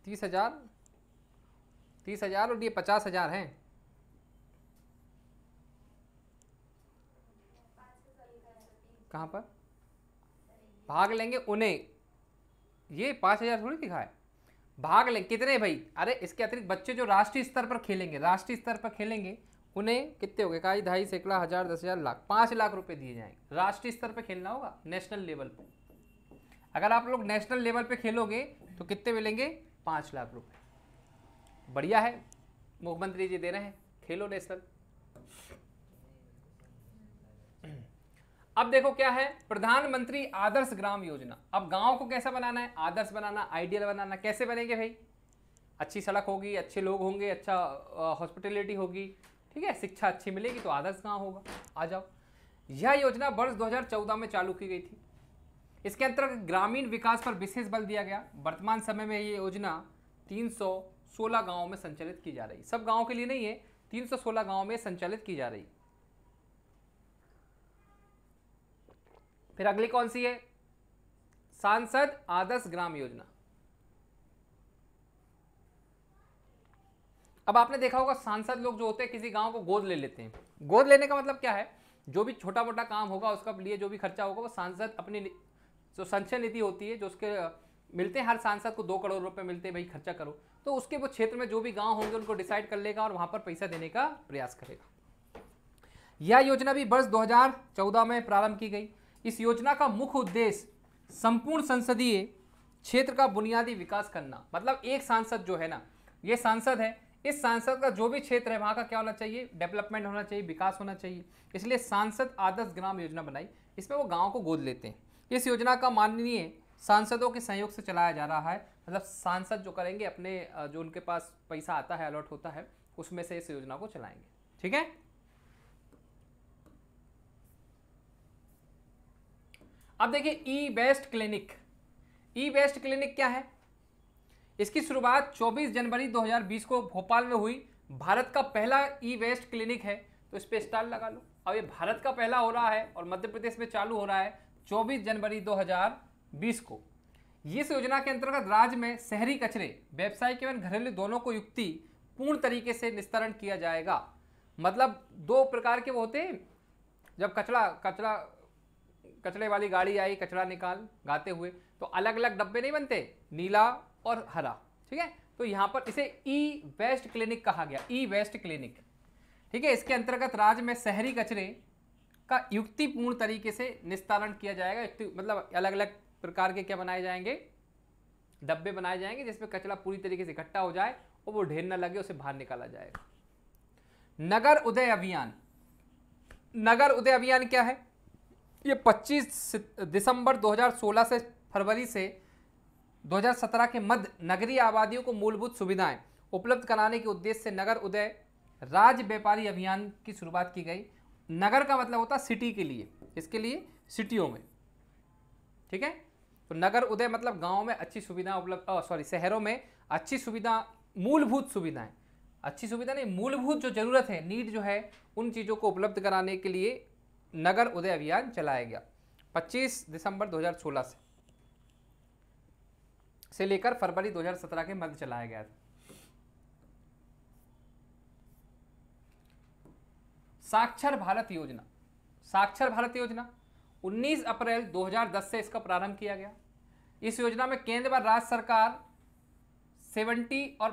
Speaker 1: 30,000 और ये 50,000 हैं। कहाँ पर भाग लेंगे उन्हें, ये 5,000 थोड़ी दिखा है, भाग लें कितने भाई, अरे इसके अतिरिक्त बच्चे जो राष्ट्रीय स्तर पर खेलेंगे, राष्ट्रीय स्तर पर खेलेंगे, उन्हें कितने हो गए, काई, ढाई, सैकड़ा, 1,000, 10,000, लाख, 5,00,000 रुपए दिए जाएंगे। राष्ट्रीय स्तर पर खेलना होगा, नेशनल लेवल पे। अगर आप लोग नेशनल लेवल पे खेलोगे तो कितने मिलेंगे, 5,00,000 रुपए। बढ़िया है, मुख्यमंत्री जी दे रहे हैं, खेलो नेशनल। अब देखो क्या है, प्रधानमंत्री आदर्श ग्राम योजना। अब गांव को कैसा बनाना है, आदर्श बनाना, आइडियल बनाना। कैसे बनेंगे भाई, अच्छी सड़क होगी, अच्छे लोग होंगे, अच्छा हॉस्पिटलिटी होगी, ठीक है, शिक्षा अच्छी मिलेगी तो आदर्श गांव होगा। आ जाओ, यह योजना वर्ष 2014 में चालू की गई थी। इसके अंतर्गत ग्रामीण विकास पर विशेष बल दिया गया। वर्तमान समय में ये योजना 316 गांवों में संचालित की जा रही। सब गांवों के लिए नहीं है, 316 गांवों में संचालित की जा रही। फिर अगली कौन सी है, सांसद आदर्श ग्राम योजना। अब आपने देखा होगा सांसद लोग जो होते हैं किसी गांव को गोद ले लेते हैं। गोद लेने का मतलब क्या है, जो भी छोटा मोटा काम होगा उसका लिए जो भी खर्चा होगा वो सांसद अपनी जो संचय निधि होती है, जो उसके मिलते हैं, हर सांसद को 2 करोड़ रुपए मिलते हैं, भाई खर्चा करो, तो उसके वो क्षेत्र में जो भी गांव होंगे उनको डिसाइड कर लेगा और वहां पर पैसा देने का प्रयास करेगा। यह योजना भी वर्ष 2014 में प्रारंभ की गई। इस योजना का मुख्य उद्देश्य संपूर्ण संसदीय क्षेत्र का बुनियादी विकास करना। मतलब एक सांसद जो है ना, ये सांसद है, इस सांसद का जो भी क्षेत्र है वहां का क्या होना चाहिए, डेवलपमेंट होना चाहिए, विकास होना चाहिए। इसलिए सांसद आदर्श ग्राम योजना बनाई। इसमें वो गांव को गोद लेते हैं। इस योजना का माननीय सांसदों के सहयोग से चलाया जा रहा है। मतलब सांसद जो करेंगे अपने जो उनके पास पैसा आता है, अलॉट होता है, उसमें से इस योजना को चलाएंगे। ठीक है। अब देखिए ई वेस्ट क्लिनिक। ई वेस्ट क्लिनिक क्या है? इसकी शुरुआत 24 जनवरी 2020 को भोपाल में हुई। भारत का पहला ई वेस्ट क्लिनिक है, तो इस पे स्टार लगा लो। अब ये भारत का पहला हो रहा है और मध्य प्रदेश में चालू हो रहा है 24 जनवरी 2020 को। इस योजना के अंतर्गत राज्य में शहरी कचरे, व्यावसायिक एवं घरेलू दोनों को युक्ति पूर्ण तरीके से निस्तारण किया जाएगा। मतलब 2 प्रकार के वो होते हैं, जब कचरे वाली गाड़ी आई कचरा निकाल गाते हुए, तो अलग अलग डब्बे नहीं बनते, नीला और हरा। ठीक है, तो यहां पर इसे ई वेस्ट क्लिनिक कहा गया, ई वेस्ट क्लिनिक। ठीक है, इसके अंतर्गत राज्य में शहरी कचरे का युक्तिपूर्ण तरीके से निस्तारण किया जाएगा। मतलब अलग अलग प्रकार के क्या बनाए जाएंगे, डब्बे बनाए जाएंगे जिसमें कचरा पूरी तरीके से इकट्ठा हो जाए और वो ढेर न लगे, उसे बाहर निकाला जाएगा। नगर उदय अभियान। नगर उदय अभियान क्या है? ये 25 दिसंबर 2016 से फरवरी से 2017 के मध्य नगरीय आबादियों को मूलभूत सुविधाएं उपलब्ध कराने के उद्देश्य से नगर उदय राज्य व्यापारी अभियान की शुरुआत की गई। नगर का मतलब होता है सिटी के लिए, इसके लिए सिटियों में। ठीक है, तो नगर उदय मतलब गांव में अच्छी सुविधा उपलब्ध, शहरों में अच्छी सुविधा, मूलभूत सुविधाएं, अच्छी सुविधा नहीं, मूलभूत जो जरूरत है, नीड जो है, उन चीज़ों को उपलब्ध कराने के लिए नगर उदय अभियान चलाया गया 25 दिसंबर 2016 से लेकर फरवरी 2017 के मध्य चलाया गया था। साक्षर भारत योजना। साक्षर भारत योजना 19 अप्रैल 2010 से इसका प्रारंभ किया गया। इस योजना में केंद्र व राज्य सरकार 70 और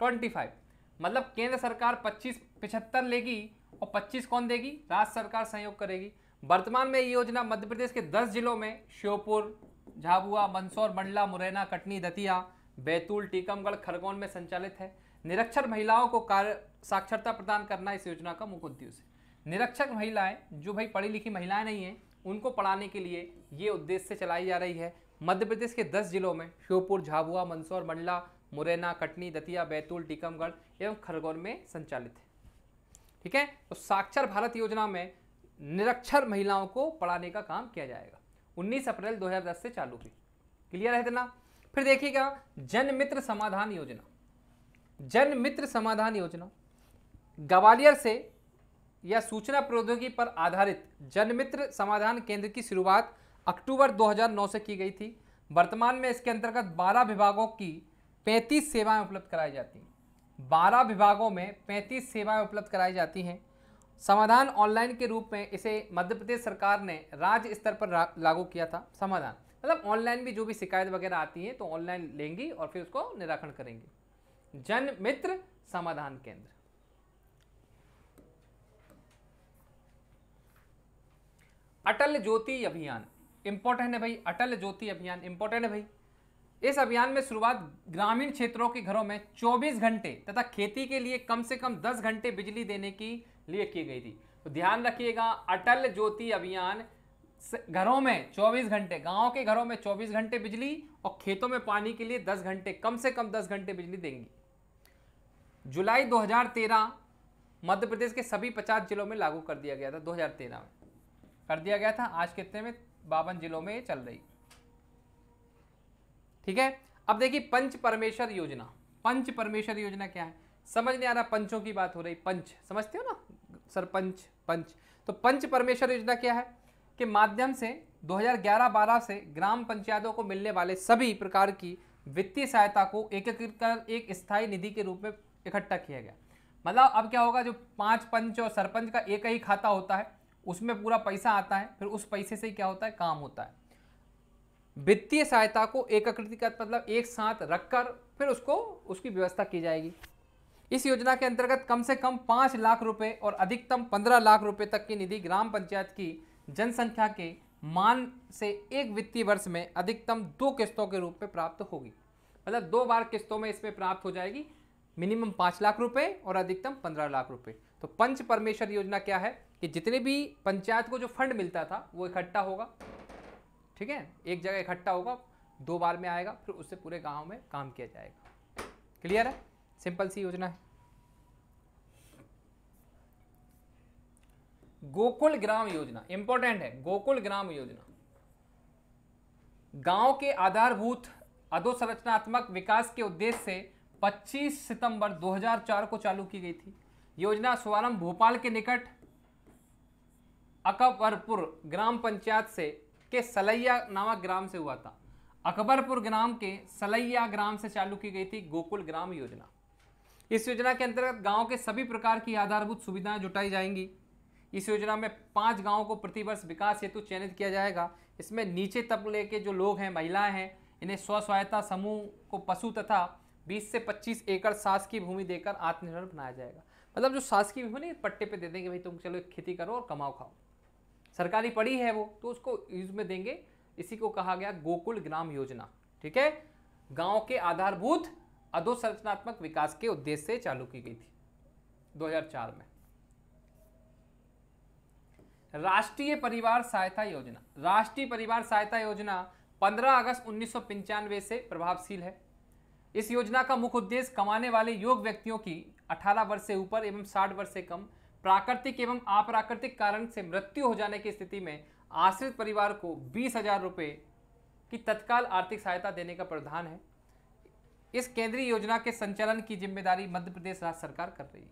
Speaker 1: 25, मतलब केंद्र सरकार 75 लेगी और 25 कौन देगी? राज्य सरकार सहयोग करेगी। वर्तमान में ये योजना मध्य प्रदेश के 10 जिलों में श्योपुर, झाबुआ, मंदसौर, मंडला, मुरैना, कटनी, दतिया, बैतूल, टीकमगढ़, खरगोन में संचालित है। निरक्षर महिलाओं को कार्य साक्षरता प्रदान करना इस योजना का मुख्य उद्देश्य है। निरक्षर महिलाएं, जो भाई पढ़ी लिखी महिलाएं नहीं हैं, उनको पढ़ाने के लिए ये उद्देश्य से चलाई जा रही है। मध्य प्रदेश के 10 जिलों में श्योपुर, झाबुआ, मंदसौर, मंडला, मुरैना, कटनी, दतिया, बैतूल, टीकमगढ़ एवं खरगोन में संचालित है। ठीक है, तो साक्षर भारत योजना में निरक्षर महिलाओं को पढ़ाने का काम किया जाएगा। 19 अप्रैल 2010 से चालू हुई। क्लियर है इतना? फिर देखिएगा जन मित्र समाधान योजना। जन मित्र समाधान योजना ग्वालियर से या सूचना प्रौद्योगिकी पर आधारित जन मित्र समाधान केंद्र की शुरुआत अक्टूबर 2009 से की गई थी। वर्तमान में इसके अंतर्गत 12 विभागों की 35 सेवाएं उपलब्ध कराई जाती हैं। 12 विभागों में 35 सेवाएं उपलब्ध कराई जाती हैं। समाधान ऑनलाइन के रूप में इसे मध्य प्रदेश सरकार ने राज्य स्तर पर लागू किया था। समाधान मतलब ऑनलाइन भी जो भी शिकायत वगैरह आती है तो ऑनलाइन लेंगी और फिर उसको निराकरण करेंगे। जन मित्र समाधान केंद्र। अटल ज्योति अभियान इंपॉर्टेंट है भाई। अटल ज्योति अभियान इंपॉर्टेंट है भाई। इस अभियान में शुरुआत ग्रामीण क्षेत्रों के घरों में 24 घंटे तथा खेती के लिए कम से कम 10 घंटे बिजली देने के लिए की गई थी। तो ध्यान रखिएगा, अटल ज्योति अभियान घरों में 24 घंटे, गांव के घरों में 24 घंटे बिजली और खेतों में पानी के लिए 10 घंटे, कम से कम 10 घंटे बिजली देंगी। जुलाई 2013 मध्य प्रदेश के सभी 50 जिलों में लागू कर दिया गया था। 2013 में कर दिया गया था। आज कितने में? 52 जिलों में ये चल रही। ठीक है, अब देखिए पंच परमेश्वर योजना। पंच परमेश्वर योजना क्या है? समझ नहीं आ रहा, पंचों की बात हो रही। पंच समझते हो ना, सरपंच, पंच। तो पंच परमेश्वर योजना क्या है? के माध्यम से 2011-12 से ग्राम पंचायतों को मिलने वाले सभी प्रकार की वित्तीय सहायता को एकीकृत कर एक स्थायी निधि के रूप में इकट्ठा किया गया। मतलब अब क्या होगा, जो 5 पंच और सरपंच का एक ही खाता होता है, उसमें पूरा पैसा आता है, फिर उस पैसे से क्या होता है, काम होता है। वित्तीय सहायता को एकीकृत मतलब एक साथ रखकर फिर उसकी व्यवस्था की जाएगी। इस योजना के अंतर्गत कम से कम 5 लाख रुपए और अधिकतम 15 लाख रुपए तक की निधि ग्राम पंचायत की जनसंख्या के मान से एक वित्तीय वर्ष में अधिकतम 2 किस्तों के रूप में प्राप्त होगी। मतलब 2 बार किस्तों में इसमें प्राप्त हो जाएगी। मिनिमम 5 लाख रुपए और अधिकतम 15 लाख रुपए। तो पंच परमेश्वर योजना क्या है कि जितने भी पंचायत को जो फंड मिलता था वो इकट्ठा होगा, ठीक है, एक जगह इकट्ठा होगा, 2 बार में आएगा, फिर उससे पूरे गांव में काम किया जाएगा। क्लियर है? सिंपल सी योजना है। गोकुल ग्राम योजना इंपॉर्टेंट है। गोकुल ग्राम योजना गांव के आधारभूत अधोसंरचनात्मक विकास के उद्देश्य से 25 सितंबर 2004 को चालू की गई थी। योजना शुभारंभ भोपाल के निकट अकबरपुर ग्राम पंचायत से के सलैया नामक ग्राम से हुआ था। अकबरपुर ग्राम के सलैया ग्राम से चालू की गई थी गोकुल ग्राम योजना। इस योजना के अंतर्गत गांव के सभी प्रकार की आधारभूत सुविधाएं जुटाई जाएंगी। इस योजना में 5 गांवों को प्रतिवर्ष विकास हेतु चयनित किया जाएगा। इसमें नीचे तबके के जो लोग हैं, महिलाएं हैं, इन्हें स्व सहायता समूह को पशु तथा 20 से 25 एकड़ शासकीय भूमि देकर आत्मनिर्भर बनाया जाएगा। मतलब जो शासकीय भूमि नहीं, पट्टे पे दे देंगे, भाई तुम चलो खेती करो और कमाओ खाओ, सरकारी पड़ी है वो, तो उसको यूज में देंगे। इसी को कहा गया गोकुल ग्राम योजना। ठीक है, गांव के आधारभूत अधोसंरचनात्मक विकास के उद्देश्य से चालू की गई थी 2004 में। राष्ट्रीय परिवार सहायता योजना। राष्ट्रीय परिवार सहायता योजना 15 अगस्त 1995 से प्रभावशील है। इस योजना का मुख्य उद्देश्य कमाने वाले योग्य व्यक्तियों की 18 वर्ष से ऊपर एवं 60 वर्ष से कम प्राकृतिक एवं अप्राकृतिक कारण से मृत्यु हो जाने की स्थिति में आश्रित परिवार को 20,000 रुपये की तत्काल आर्थिक सहायता देने का प्रावधान है। इस केंद्रीय योजना के संचालन की जिम्मेदारी मध्य प्रदेश राज्य सरकार कर रही है।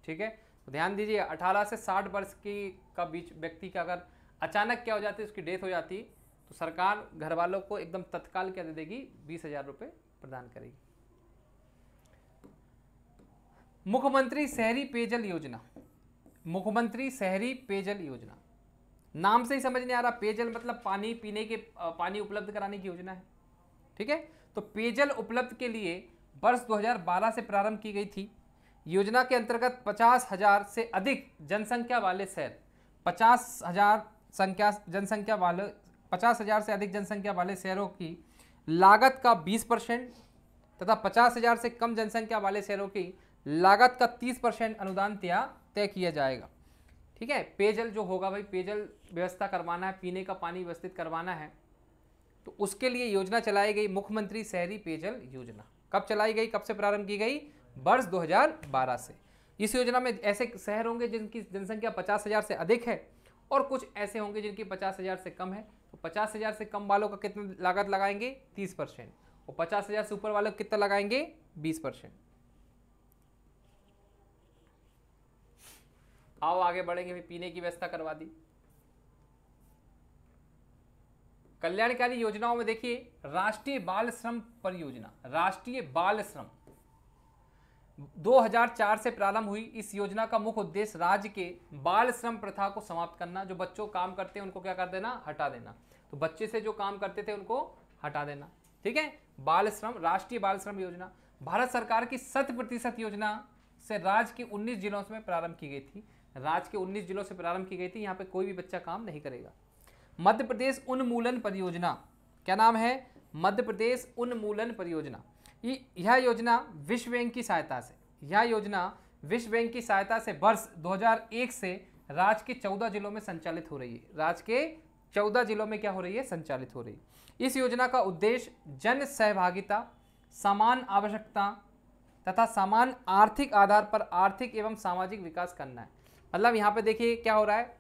Speaker 1: ठीक है, तो ध्यान दीजिए, 18 से 60 वर्ष का बीच व्यक्ति का अगर अचानक क्या हो जाती है, उसकी डेथ हो जाती, तो सरकार घर वालों को एकदम तत्काल क्या दे देगी, 20,000 रुपये प्रदान करेगी। मुख्यमंत्री शहरी पेयजल योजना। मुख्यमंत्री शहरी पेयजल योजना, नाम से ही समझ नहीं आ रहा, पेयजल मतलब पानी, पीने के पानी उपलब्ध कराने की योजना है। ठीक है, तो पेयजल उपलब्ध के लिए वर्ष 2012 से प्रारंभ की गई थी। योजना के अंतर्गत 50,000 से अधिक जनसंख्या वाले शहर, 50,000 से अधिक जनसंख्या वाले शहरों की लागत का 20% तथा 50,000 से कम जनसंख्या वाले शहरों की लागत का 30% अनुदान तय किया जाएगा। ठीक है, पेयजल जो होगा भाई, पेयजल व्यवस्था करवाना है, पीने का पानी व्यवस्थित करवाना है, तो उसके लिए योजना चलाई गई मुख्यमंत्री शहरी पेयजल योजना। कब चलाई गई, कब से प्रारंभ की गई, वर्ष 2012 से। इस योजना में ऐसे शहर होंगे जिनकी जनसंख्या 50,000 से अधिक है और कुछ ऐसे होंगे जिनकी 50,000 से कम है। तो 50,000 से कम वालों का कितना लागत लगाएंगे, 30%, और 50,000 से ऊपर वालों को कितना लगाएंगे, 20%। आओ आगे बढ़ेंगे, पीने की व्यवस्था करवा दी। कल्याणकारी योजनाओं में देखिए, राष्ट्रीय बाल श्रम परियोजना। राष्ट्रीय बाल श्रम 2004 से प्रारंभ हुई। इस योजना का मुख्य उद्देश्य राज्य के बाल श्रम प्रथा को समाप्त करना। जो बच्चों काम करते हैं उनको क्या कर देना, हटा देना। तो बच्चे से जो काम करते थे उनको हटा देना। ठीक है, बाल श्रम, राष्ट्रीय बाल श्रम योजना भारत सरकार की 100% योजना से राज्य के 19 जिलों में प्रारंभ की गई थी। राज्य के 19 जिलों से प्रारंभ की गई थी। यहाँ पे कोई भी बच्चा काम नहीं करेगा। मध्य प्रदेश उन्मूलन परियोजना, क्या नाम है, मध्य प्रदेश उन्मूलन परियोजना। यह योजना विश्व बैंक की सहायता से वर्ष 2001 से राज्य के 14 जिलों में संचालित हो रही है। राज्य के 14 जिलों में क्या हो रही है, संचालित हो रही है। इस योजना का उद्देश्य जन सहभागिता, समान आवश्यकता तथा समान आर्थिक आधार पर आर्थिक एवं सामाजिक विकास करना है। मतलब यहाँ पे देखिए क्या हो रहा है,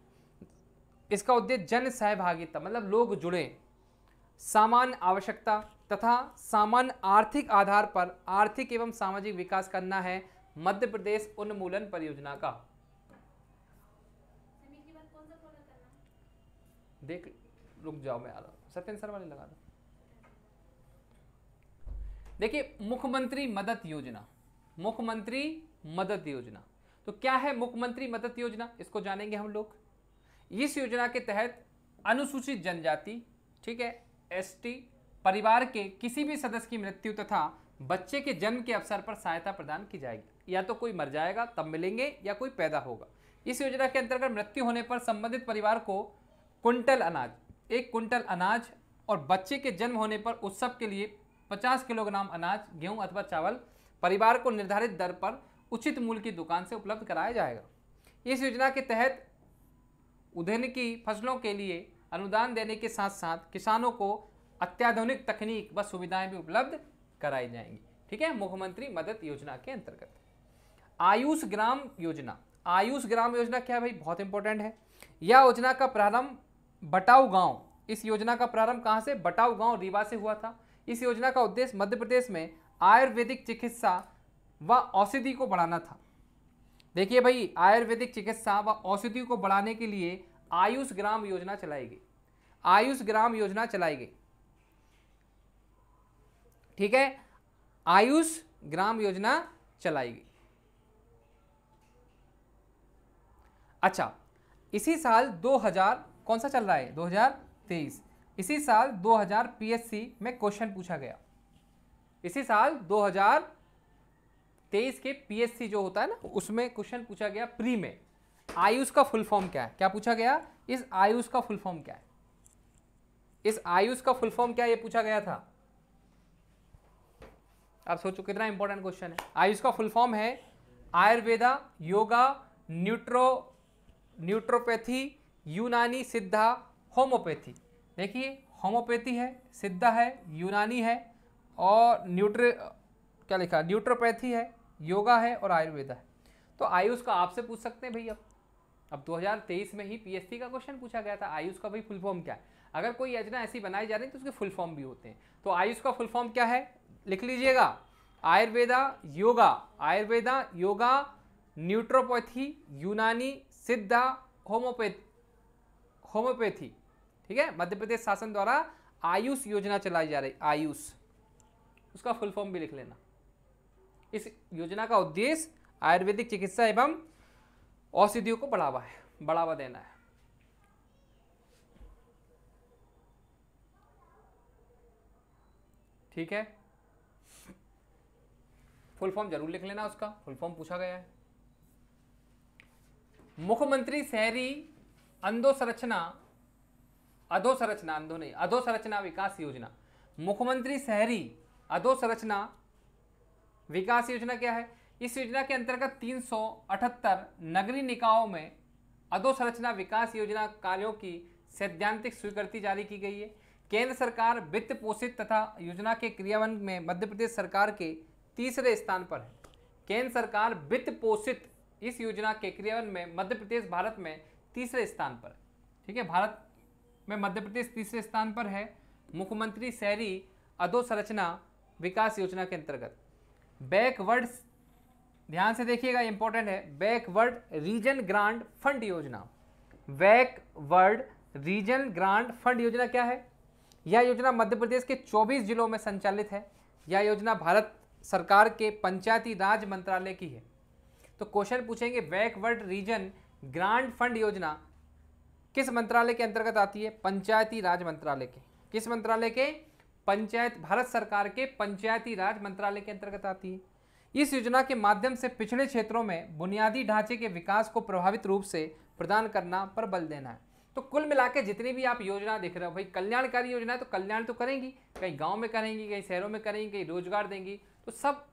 Speaker 1: इसका उद्देश्य जन सहभागिता मतलब लोग जुड़े, समान आवश्यकता तथा समान आर्थिक आधार पर आर्थिक एवं सामाजिक विकास करना है मध्य प्रदेश उन्मूलन परियोजना का। देख रुक जाओ, मैं आ रहा हूँ, सत्य आंसर वाले लगा दो। देखिए मुख्यमंत्री मदद योजना, मुख्यमंत्री मदद योजना, तो क्या है मुख्यमंत्री मदद योजना, इसको जानेंगे हम लोग। इस योजना के तहत अनुसूचित जनजाति, ठीक है, एसटी परिवार के किसी भी सदस्य की मृत्यु तथा बच्चे के जन्म के अवसर पर सहायता प्रदान की जाएगी। या तो कोई मर जाएगा तब मिलेंगे या कोई पैदा होगा। इस योजना के अंतर्गत मृत्यु होने पर संबंधित परिवार को कुंटल अनाज, 1 कुंटल अनाज, और बच्चे के जन्म होने पर उत्सव के लिए 50 किलोग्राम अनाज, गेहूं अथवा चावल परिवार को निर्धारित दर पर उचित मूल्य की दुकान से उपलब्ध कराया जाएगा। इस योजना के तहत उद्यान की फसलों के लिए अनुदान देने के साथ साथ किसानों को अत्याधुनिक तकनीक व सुविधाएं भी उपलब्ध कराई जाएंगी। ठीक है, मुख्यमंत्री मदद योजना के अंतर्गत। आयुष ग्राम योजना, आयुष ग्राम योजना क्या है भाई, बहुत इंपॉर्टेंट है। यह योजना का प्रारंभ बटाऊ गांव, इस योजना का प्रारंभ कहां से, बटाऊ गांव रीवा से हुआ था। इस योजना का उद्देश्य मध्य प्रदेश में आयुर्वेदिक चिकित्सा व औषधि को बढ़ाना था। देखिए भाई, आयुर्वेदिक चिकित्सा व औषधि को बढ़ाने के लिए आयुष ग्राम योजना चलाई गई, आयुष ग्राम योजना चलाई गई। ठीक है, आयुष ग्राम योजना चलाई गई। अच्छा, इसी साल 2000 कौन सा चल रहा है, 2023, इसी साल 2000 पीएससी में क्वेश्चन पूछा गया। इसी साल 2023 के पीएससी जो होता है ना, उसमें क्वेश्चन पूछा गया प्री में, आयुष का फुल फॉर्म क्या है। क्या पूछा गया, इस आयुष का फुल फॉर्म क्या है, इस आयुष का फुल फॉर्म क्या है, ये पूछा गया था। आप सोचो कितना इंपॉर्टेंट क्वेश्चन है। आयुष का फुल फॉर्म है आयुर्वेदा, योगा, न्यूट्रोपैथी, यूनानी, सिद्धा, होम्योपैथी। देखिए होम्योपैथी है, सिद्धा है, यूनानी है, और क्या लिखा, न्यूट्रोपैथी है, योगा है और आयुर्वेदा है। तो आयुष का आपसे पूछ सकते हैं भाई। अब 2023 में ही पीएससी का क्वेश्चन पूछा गया था, आयुष का भाई फुल फॉर्म क्या है। अगर कोई योजना ऐसी बनाई जा रही है तो उसके फुल फॉर्म भी होते हैं। तो आयुष का फुल फॉर्म क्या है, लिख लीजिएगा, आयुर्वेदा योगा, न्यूट्रोपैथी, यूनानी, सिद्धा, होम्योपैथी। ठीक है, मध्य प्रदेश शासन द्वारा आयुष योजना चलाई जा रही, आयुष, उसका फुल फॉर्म भी लिख लेना। इस योजना का उद्देश्य आयुर्वेदिक चिकित्सा एवं औषधियों को बढ़ावा देना है। ठीक है, फुल फॉर्म जरूर लिख लेना, उसका फुल फॉर्म पूछा गया है। मुख्यमंत्री शहरी अधोसंरचना विकास योजना। मुख्यमंत्री शहरी अधोसंरचना विकास योजना क्या है, इस योजना के अंतर्गत 378 नगरीय निकायों में अधोसंरचना विकास योजना कार्यों की सैद्धांतिक स्वीकृति जारी की गई है। केंद्र सरकार वित्त पोषित तथा योजना के क्रियान्वयन में मध्य प्रदेश सरकार के तीसरे स्थान पर है। केंद्र सरकार वित्त पोषित इस योजना के क्रियान्वयन में मध्य प्रदेश भारत में तीसरे स्थान पर है। ठीक है, भारत में मध्य प्रदेश तीसरे स्थान पर है मुख्यमंत्री शहरी अधोसंरचना विकास योजना के अंतर्गत। बैकवर्ड, ध्यान से देखिएगा, इंपॉर्टेंट है, बैकवर्ड रीजन ग्रांट फंड योजना। बैकवर्ड रीजन ग्रांट फंड योजना क्या है, यह योजना मध्य प्रदेश के 24 जिलों में संचालित है। यह योजना भारत सरकार के पंचायती राज मंत्रालय की है। तो क्वेश्चन पूछेंगे, बैकवर्ड रीजन ग्रांट फंड योजना किस मंत्रालय के अंतर्गत आती है, पंचायती राज मंत्रालय के। किस मंत्रालय के, भारत सरकार के पंचायती राज मंत्रालय के अंतर्गत आती है। इस योजना के माध्यम से पिछड़े क्षेत्रों में बुनियादी ढांचे के विकास को प्रभावित रूप से प्रदान करना पर बल देना है। तो कुल मिलाकर जितनी भी आप योजना देख रहे हो भाई, कल्याणकारी योजना है, तो कल्याण तो करेंगी, कहीं गांव में करेंगी, कहीं शहरों में करेंगी, कहीं रोजगार देंगी, तो सब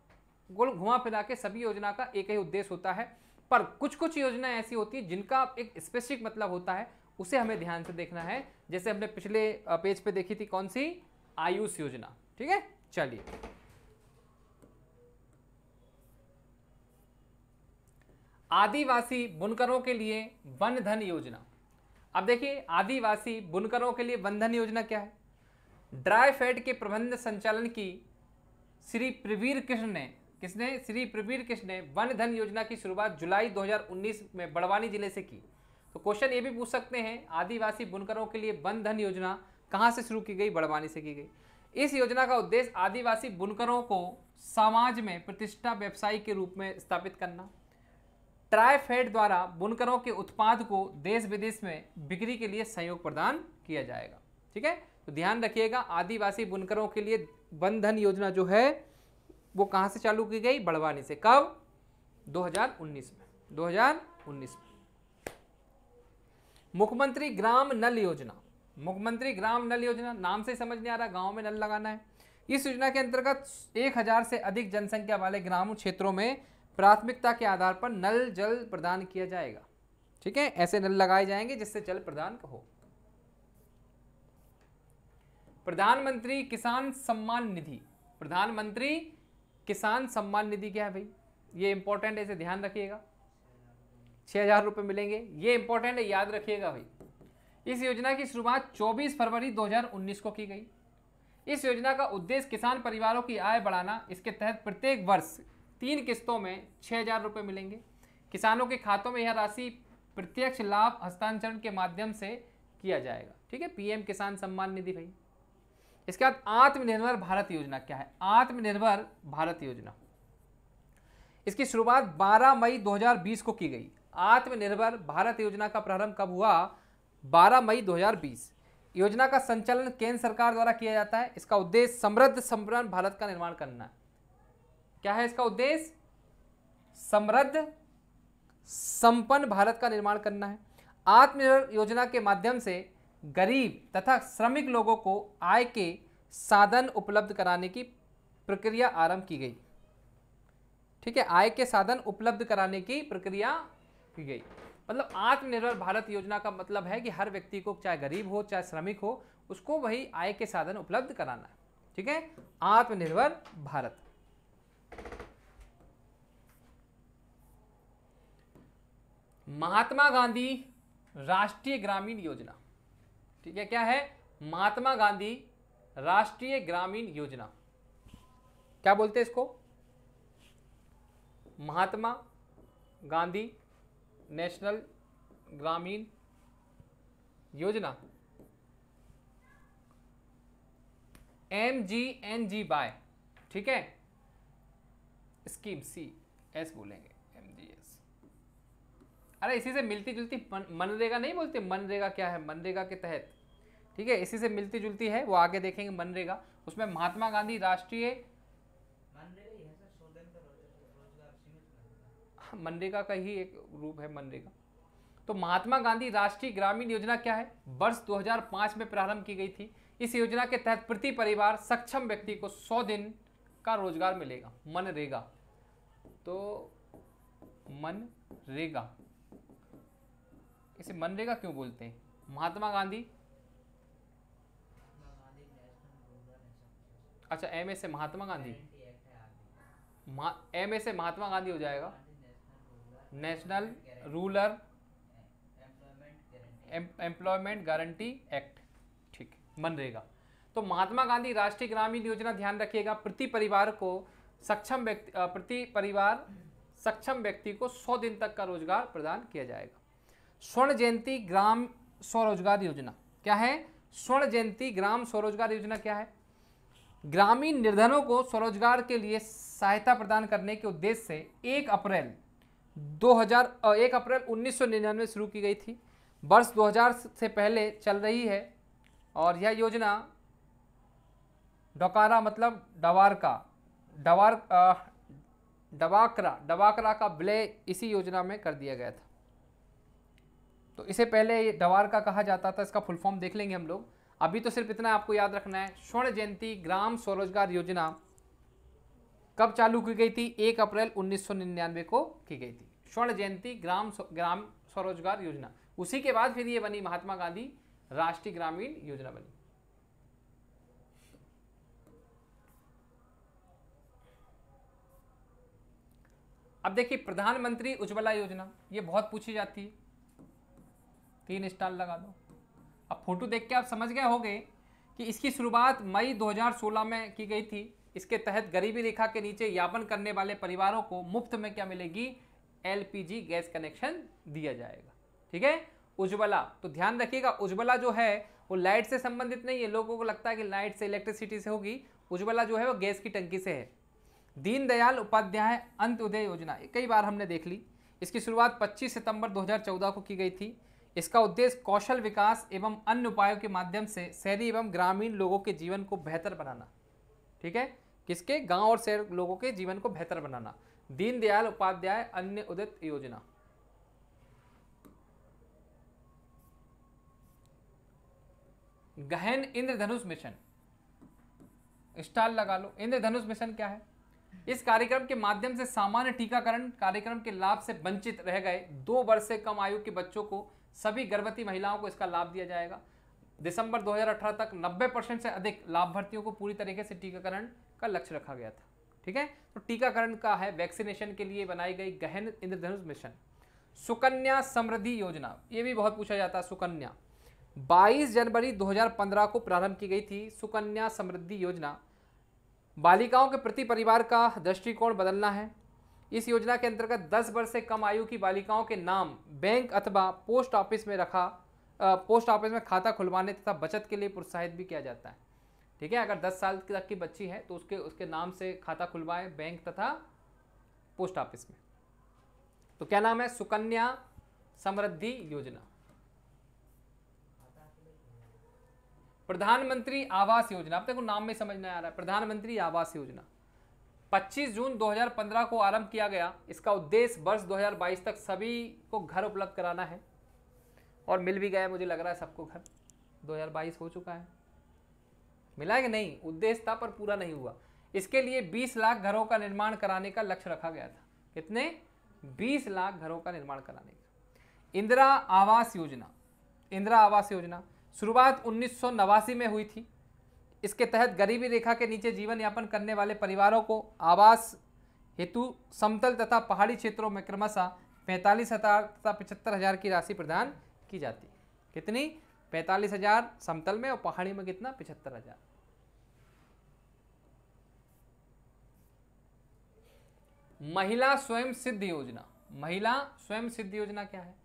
Speaker 1: गोल घुमा फिरा के सभी योजना का एक ही उद्देश्य होता है। पर कुछ कुछ योजनाएं ऐसी होती है जिनका एक स्पेसिफिक मतलब होता है, उसे हमें ध्यान से देखना है। जैसे हमने पिछले पेज पे देखी थी, कौन सी, आयुष योजना। ठीक है, चलिए आदिवासी बुनकरों के लिए वन धन योजना। अब देखिए, आदिवासी बुनकरों के लिए वन धन योजना क्या है। ड्राई फैट के प्रबंध संचालन की श्री प्रवीर कृष्ण ने वन धन योजना की शुरुआत जुलाई 2019 में बड़वानी जिले से की। तो क्वेश्चन ये भी पूछ सकते हैं, आदिवासी बुनकरों के लिए वन धन योजना कहाँ से शुरू की गई? बड़वानी से की गई। इस योजना का उद्देश्य आदिवासी बुनकरों को समाज में प्रतिष्ठा व्यवसायी के रूप में स्थापित करना। ट्राइफेड द्वारा बुनकरों के उत्पाद को देश विदेश में बिक्री के लिए सहयोग प्रदान किया जाएगा। ठीक है, तो ध्यान रखिएगा, आदिवासी बुनकरों के लिए वन धन योजना जो है वो कहाँ से चालू की गई? बड़वानी से। कब? 2019 में। 2019 में। मुख्यमंत्री ग्राम नल योजना। मुख्यमंत्री ग्राम नल योजना, नाम से समझ नहीं आ रहा, गांव में नल लगाना है। इस योजना के अंतर्गत 1000 से अधिक जनसंख्या वाले ग्रामीण क्षेत्रों में प्राथमिकता के आधार पर नल जल प्रदान किया जाएगा। ठीक है, ऐसे नल लगाए जाएंगे जिससे जल प्रदान हो। प्रधानमंत्री किसान सम्मान निधि। प्रधानमंत्री किसान सम्मान निधि क्या है भाई? ये इंपॉर्टेंट है, इसे ध्यान रखिएगा। 6000 रुपये मिलेंगे, ये इंपॉर्टेंट है, याद रखिएगा भाई। इस योजना की शुरुआत 24 फरवरी 2019 को की गई। इस योजना का उद्देश्य किसान परिवारों की आय बढ़ाना। इसके तहत प्रत्येक वर्ष 3 किस्तों में 6000 रुपये मिलेंगे। किसानों के खातों में यह राशि प्रत्यक्ष लाभ हस्तांतरण के माध्यम से किया जाएगा। ठीक है, पीएम किसान सम्मान निधि भाई। इसके बाद आत्मनिर्भर भारत योजना क्या है? आत्मनिर्भर भारत योजना, इसकी शुरुआत 12 मई 2020 को की गई। आत्मनिर्भर भारत योजना का प्रारंभ कब हुआ? 12 मई 2020। योजना का संचालन केंद्र सरकार द्वारा किया जाता है। इसका उद्देश्य समृद्ध संपन्न भारत का निर्माण करना है। क्या है इसका उद्देश्य? समृद्ध संपन्न भारत का निर्माण करना है। आत्मनिर्भर योजना के माध्यम से गरीब तथा श्रमिक लोगों को आय के साधन उपलब्ध कराने की प्रक्रिया आरंभ की गई। ठीक है, आय के साधन उपलब्ध कराने की प्रक्रिया की गई। मतलब आत्मनिर्भर भारत योजना का मतलब है कि हर व्यक्ति को, चाहे गरीब हो चाहे श्रमिक हो, उसको वही आय के साधन उपलब्ध कराना है। ठीक है, आत्मनिर्भर भारत। महात्मा गांधी राष्ट्रीय ग्रामीण योजना। ठीक है, क्या है? महात्मा गांधी राष्ट्रीय ग्रामीण योजना। क्या बोलते हैं इसको? महात्मा गांधी नेशनल ग्रामीण योजना, MGNG-वाई। ठीक है, स्कीम CS बोलेंगे, MGS। अरे इसी से मिलती जुलती मनरेगा नहीं बोलते? मनरेगा क्या है? मनरेगा के तहत, ठीक है, इसी से मिलती जुलती है, वो आगे देखेंगे मनरेगा। उसमें महात्मा गांधी राष्ट्रीय, मनरेगा का ही एक रूप है मनरेगा। तो महात्मा गांधी राष्ट्रीय ग्रामीण योजना क्या है? वर्ष 2005 में प्रारंभ की गई थी। इस योजना के तहत प्रति परिवार सक्षम व्यक्ति को 100 दिन का रोजगार मिलेगा। मनरेगा, तो मनरेगा, इसे मनरेगा क्यों बोलते हैं? महात्मा गांधी, अच्छा MA से महात्मा गांधी, MA से महात्मा गांधी हो जाएगा, national rural employment guarantee act. ठीक, मनरेगा। तो महात्मा गांधी राष्ट्रीय ग्रामीण योजना, ध्यान रखिएगा, प्रति परिवार सक्षम व्यक्ति को 100 दिन तक का रोजगार प्रदान किया जाएगा। स्वर्ण जयंती ग्राम स्वरोजगार योजना क्या है? स्वर्ण जयंती ग्राम स्वरोजगार योजना क्या है? ग्रामीण निर्धनों को स्वरोजगार के लिए सहायता प्रदान करने के उद्देश्य से 1 अप्रैल 1999 शुरू की गई थी। वर्ष 2000 से पहले चल रही है और यह योजना डकारा मतलब डवाकरा का विलय इसी योजना में कर दिया गया था। तो इसे पहले ये डवारका कहा जाता था, इसका फुल फॉर्म देख लेंगे हम लोग। अभी तो सिर्फ इतना आपको याद रखना है, स्वर्ण जयंती ग्राम स्वरोजगार योजना कब चालू की गई थी? 1 अप्रैल 1999 को की गई थी स्वर्ण जयंती ग्राम स्वरोजगार योजना। उसी के बाद फिर ये बनी महात्मा गांधी राष्ट्रीय ग्रामीण योजना बनी। अब देखिए प्रधानमंत्री उज्ज्वला योजना, ये बहुत पूछी जाती है, 3 स्टार लगा दो। अब फोटो देख के आप समझ गए होंगे कि इसकी शुरुआत मई 2016 में की गई थी। इसके तहत गरीबी रेखा के नीचे यापन करने वाले परिवारों को मुफ्त में क्या मिलेगी? LPG गैस कनेक्शन दिया जाएगा। ठीक है, उज्ज्वला। तो ध्यान रखिएगा, उज्ज्वला जो है वो लाइट से संबंधित नहीं है। लोगों को लगता है कि लाइट से, इलेक्ट्रिसिटी से होगी। उज्ज्वला जो है वो गैस की टंकी से है। दीनदयाल उपाध्याय अंत्योदय योजना, कई बार हमने देख ली। इसकी शुरुआत 25 सितंबर 2014 को की गई थी। इसका उद्देश्य कौशल विकास एवं अन्य उपायों के माध्यम से शहरी एवं ग्रामीण लोगों के जीवन को बेहतर बनाना। ठीक है, किसके? गांव और शहर लोगों के जीवन को बेहतर बनाना। दीनदयाल उपाध्याय अंत्योदय योजना। गहन इंद्रधनुष मिशन, स्टार लगा लो। इंद्रधनुष मिशन क्या है? इस कार्यक्रम के माध्यम से सामान्य टीकाकरण कार्यक्रम के लाभ से वंचित रह गए 2 वर्ष से कम आयु के बच्चों को, सभी गर्भवती महिलाओं को इसका लाभ दिया जाएगा। दिसंबर 2018 तक 90% से अधिक लाभार्थियों को पूरी तरीके से टीकाकरण का लक्ष्य रखा गया था। ठीक है, तो टीकाकरण का है, वैक्सीनेशन के लिए बनाई गई गहन इंद्रधनुष मिशन। सुकन्या समृद्धि योजना, ये भी बहुत पूछा जाता है। सुकन्या 22 जनवरी 2015 को प्रारंभ की गई थी। सुकन्या समृद्धि योजना बालिकाओं के प्रति परिवार का दृष्टिकोण बदलना है। इस योजना के अंतर्गत 10 वर्ष से कम आयु की बालिकाओं के नाम बैंक अथवा पोस्ट ऑफिस में खाता खुलवाने तथा बचत के लिए प्रोत्साहित भी किया जाता है। ठीक है, अगर 10 साल तक की बच्ची है तो उसके नाम से खाता खुलवाए बैंक तथा पोस्ट ऑफिस में। तो क्या नाम है? सुकन्या समृद्धि योजना। प्रधानमंत्री आवास योजना, अब तक नाम में समझ नहीं आ रहा है। प्रधानमंत्री आवास योजना 25 जून 2015 को आरंभ किया गया। इसका उद्देश्य वर्ष 2022 तक सभी को घर उपलब्ध कराना है, और मिल भी गया। मुझे लग रहा है सबको घर 2022 हो चुका है। मिला है कि नहीं? उद्देश्य था पर पूरा नहीं हुआ। इसके लिए 20 लाख घरों का निर्माण कराने का लक्ष्य रखा गया था। कितने? 20 लाख घरों का निर्माण कराने का। इंदिरा आवास योजना, इंदिरा आवास योजना शुरुआत 1989 में हुई थी। इसके तहत गरीबी रेखा के नीचे जीवन यापन करने वाले परिवारों को आवास हेतु समतल तथा पहाड़ी क्षेत्रों में क्रमशः 45,000 तथा 75,000 की राशि प्रदान की जाती है। कितनी? 45,000 समतल में, और पहाड़ी में कितना? 75,000। महिला स्वयं सिद्ध योजना, महिला स्वयं सिद्ध योजना क्या है?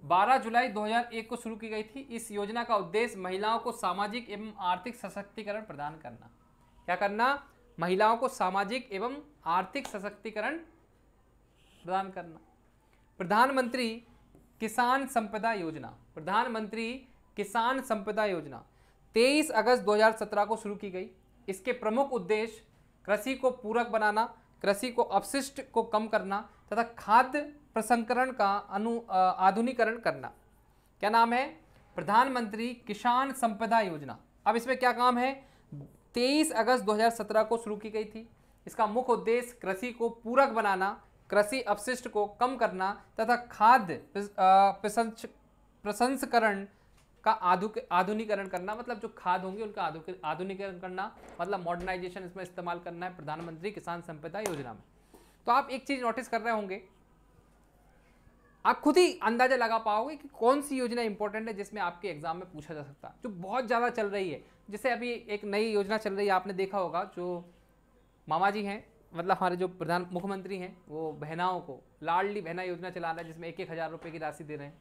Speaker 1: 12 जुलाई 2001 को शुरू की गई थी। इस योजना का उद्देश्य महिलाओं को सामाजिक एवं आर्थिक सशक्तिकरण प्रदान करना। क्या करना? महिलाओं को सामाजिक एवं आर्थिक सशक्तिकरण प्रदान करना। प्रधानमंत्री किसान संपदा योजना, प्रधानमंत्री किसान संपदा योजना 23 अगस्त 2017 को शुरू की गई। इसके प्रमुख उद्देश्य कृषि को पूरक बनाना, कृषि को अपशिष्ट को कम करना तथा खाद्य प्रसंस्करण का आधुनिकीकरण करना। क्या नाम है? प्रधानमंत्री किसान संपदा योजना। अब इसमें क्या काम है? 23 अगस्त 2017 को शुरू की गई थी। इसका मुख्य उद्देश्य कृषि को पूरक बनाना, कृषि अपशिष्ट को कम करना तथा खाद्य प्रसंस्करण का आधुनिकीकरण करना। मतलब जो खाद होंगे उनका आधुनिकीकरण करना, मतलब मॉडर्नाइजेशन इसमें इस्तेमाल करना है प्रधानमंत्री किसान संपदा योजना में। तो आप एक चीज नोटिस कर रहे होंगे, आप खुद ही अंदाजा लगा पाओगे कि कौन सी योजना इंपॉर्टेंट है जिसमें आपके एग्जाम में पूछा जा सकता है, जो बहुत ज़्यादा चल रही है। जैसे अभी एक नई योजना चल रही है, आपने देखा होगा, जो मामा जी हैं, मतलब हमारे जो प्रधान मुख्यमंत्री हैं, वो बहनाओं को लाडली बहना योजना चला रहा है, जिसमें 1,000 रुपये की राशि दे रहे हैं।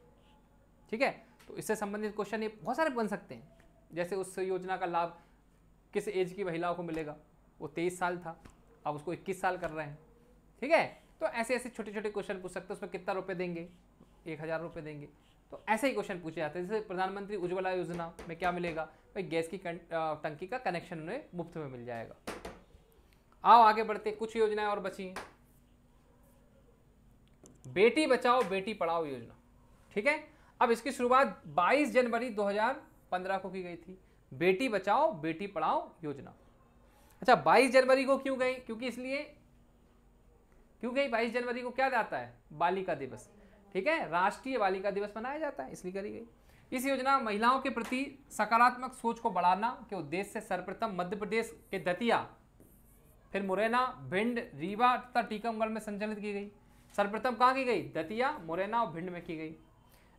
Speaker 1: ठीक है, तो इससे संबंधित क्वेश्चन ये बहुत सारे बन सकते हैं। जैसे उस योजना का लाभ किस एज की महिलाओं को मिलेगा? वो 23 साल था, अब उसको 21 साल कर रहे हैं। ठीक है, तो ऐसे ऐसे छोटे छोटे क्वेश्चन पूछ सकते हैं। उसमें कितना रुपए देंगे? 1,000 रुपये देंगे। तो ऐसे ही क्वेश्चन पूछे जाते हैं। जैसे प्रधानमंत्री उज्ज्वला योजना में क्या मिलेगा? भाई गैस की टंकी का कनेक्शन उन्हें मुफ्त में मिल जाएगा। आओ आगे बढ़ते, कुछ योजनाएं और बची हैं। बेटी बचाओ बेटी पढ़ाओ योजना। ठीक है, अब इसकी शुरुआत 22 जनवरी 2015 को की गई थी। बेटी बचाओ बेटी पढ़ाओ योजना। अच्छा, 22 जनवरी को क्यों गई? क्योंकि इसलिए क्यों गई 22 जनवरी को? क्या जाता है? बालिका दिवस। ठीक है, राष्ट्रीय बालिका दिवस मनाया जाता है, इसलिए करी गई। इस योजना महिलाओं के प्रति सकारात्मक सोच को बढ़ाना के उद्देश्य से सर्वप्रथम मध्य प्रदेश के दतिया, फिर मुरैना, भिंड, रीवा तथा टीकमगढ़ में संचालित की गई। सर्वप्रथम कहाँ की गई? दतिया, मुरैना और भिंड में की गई।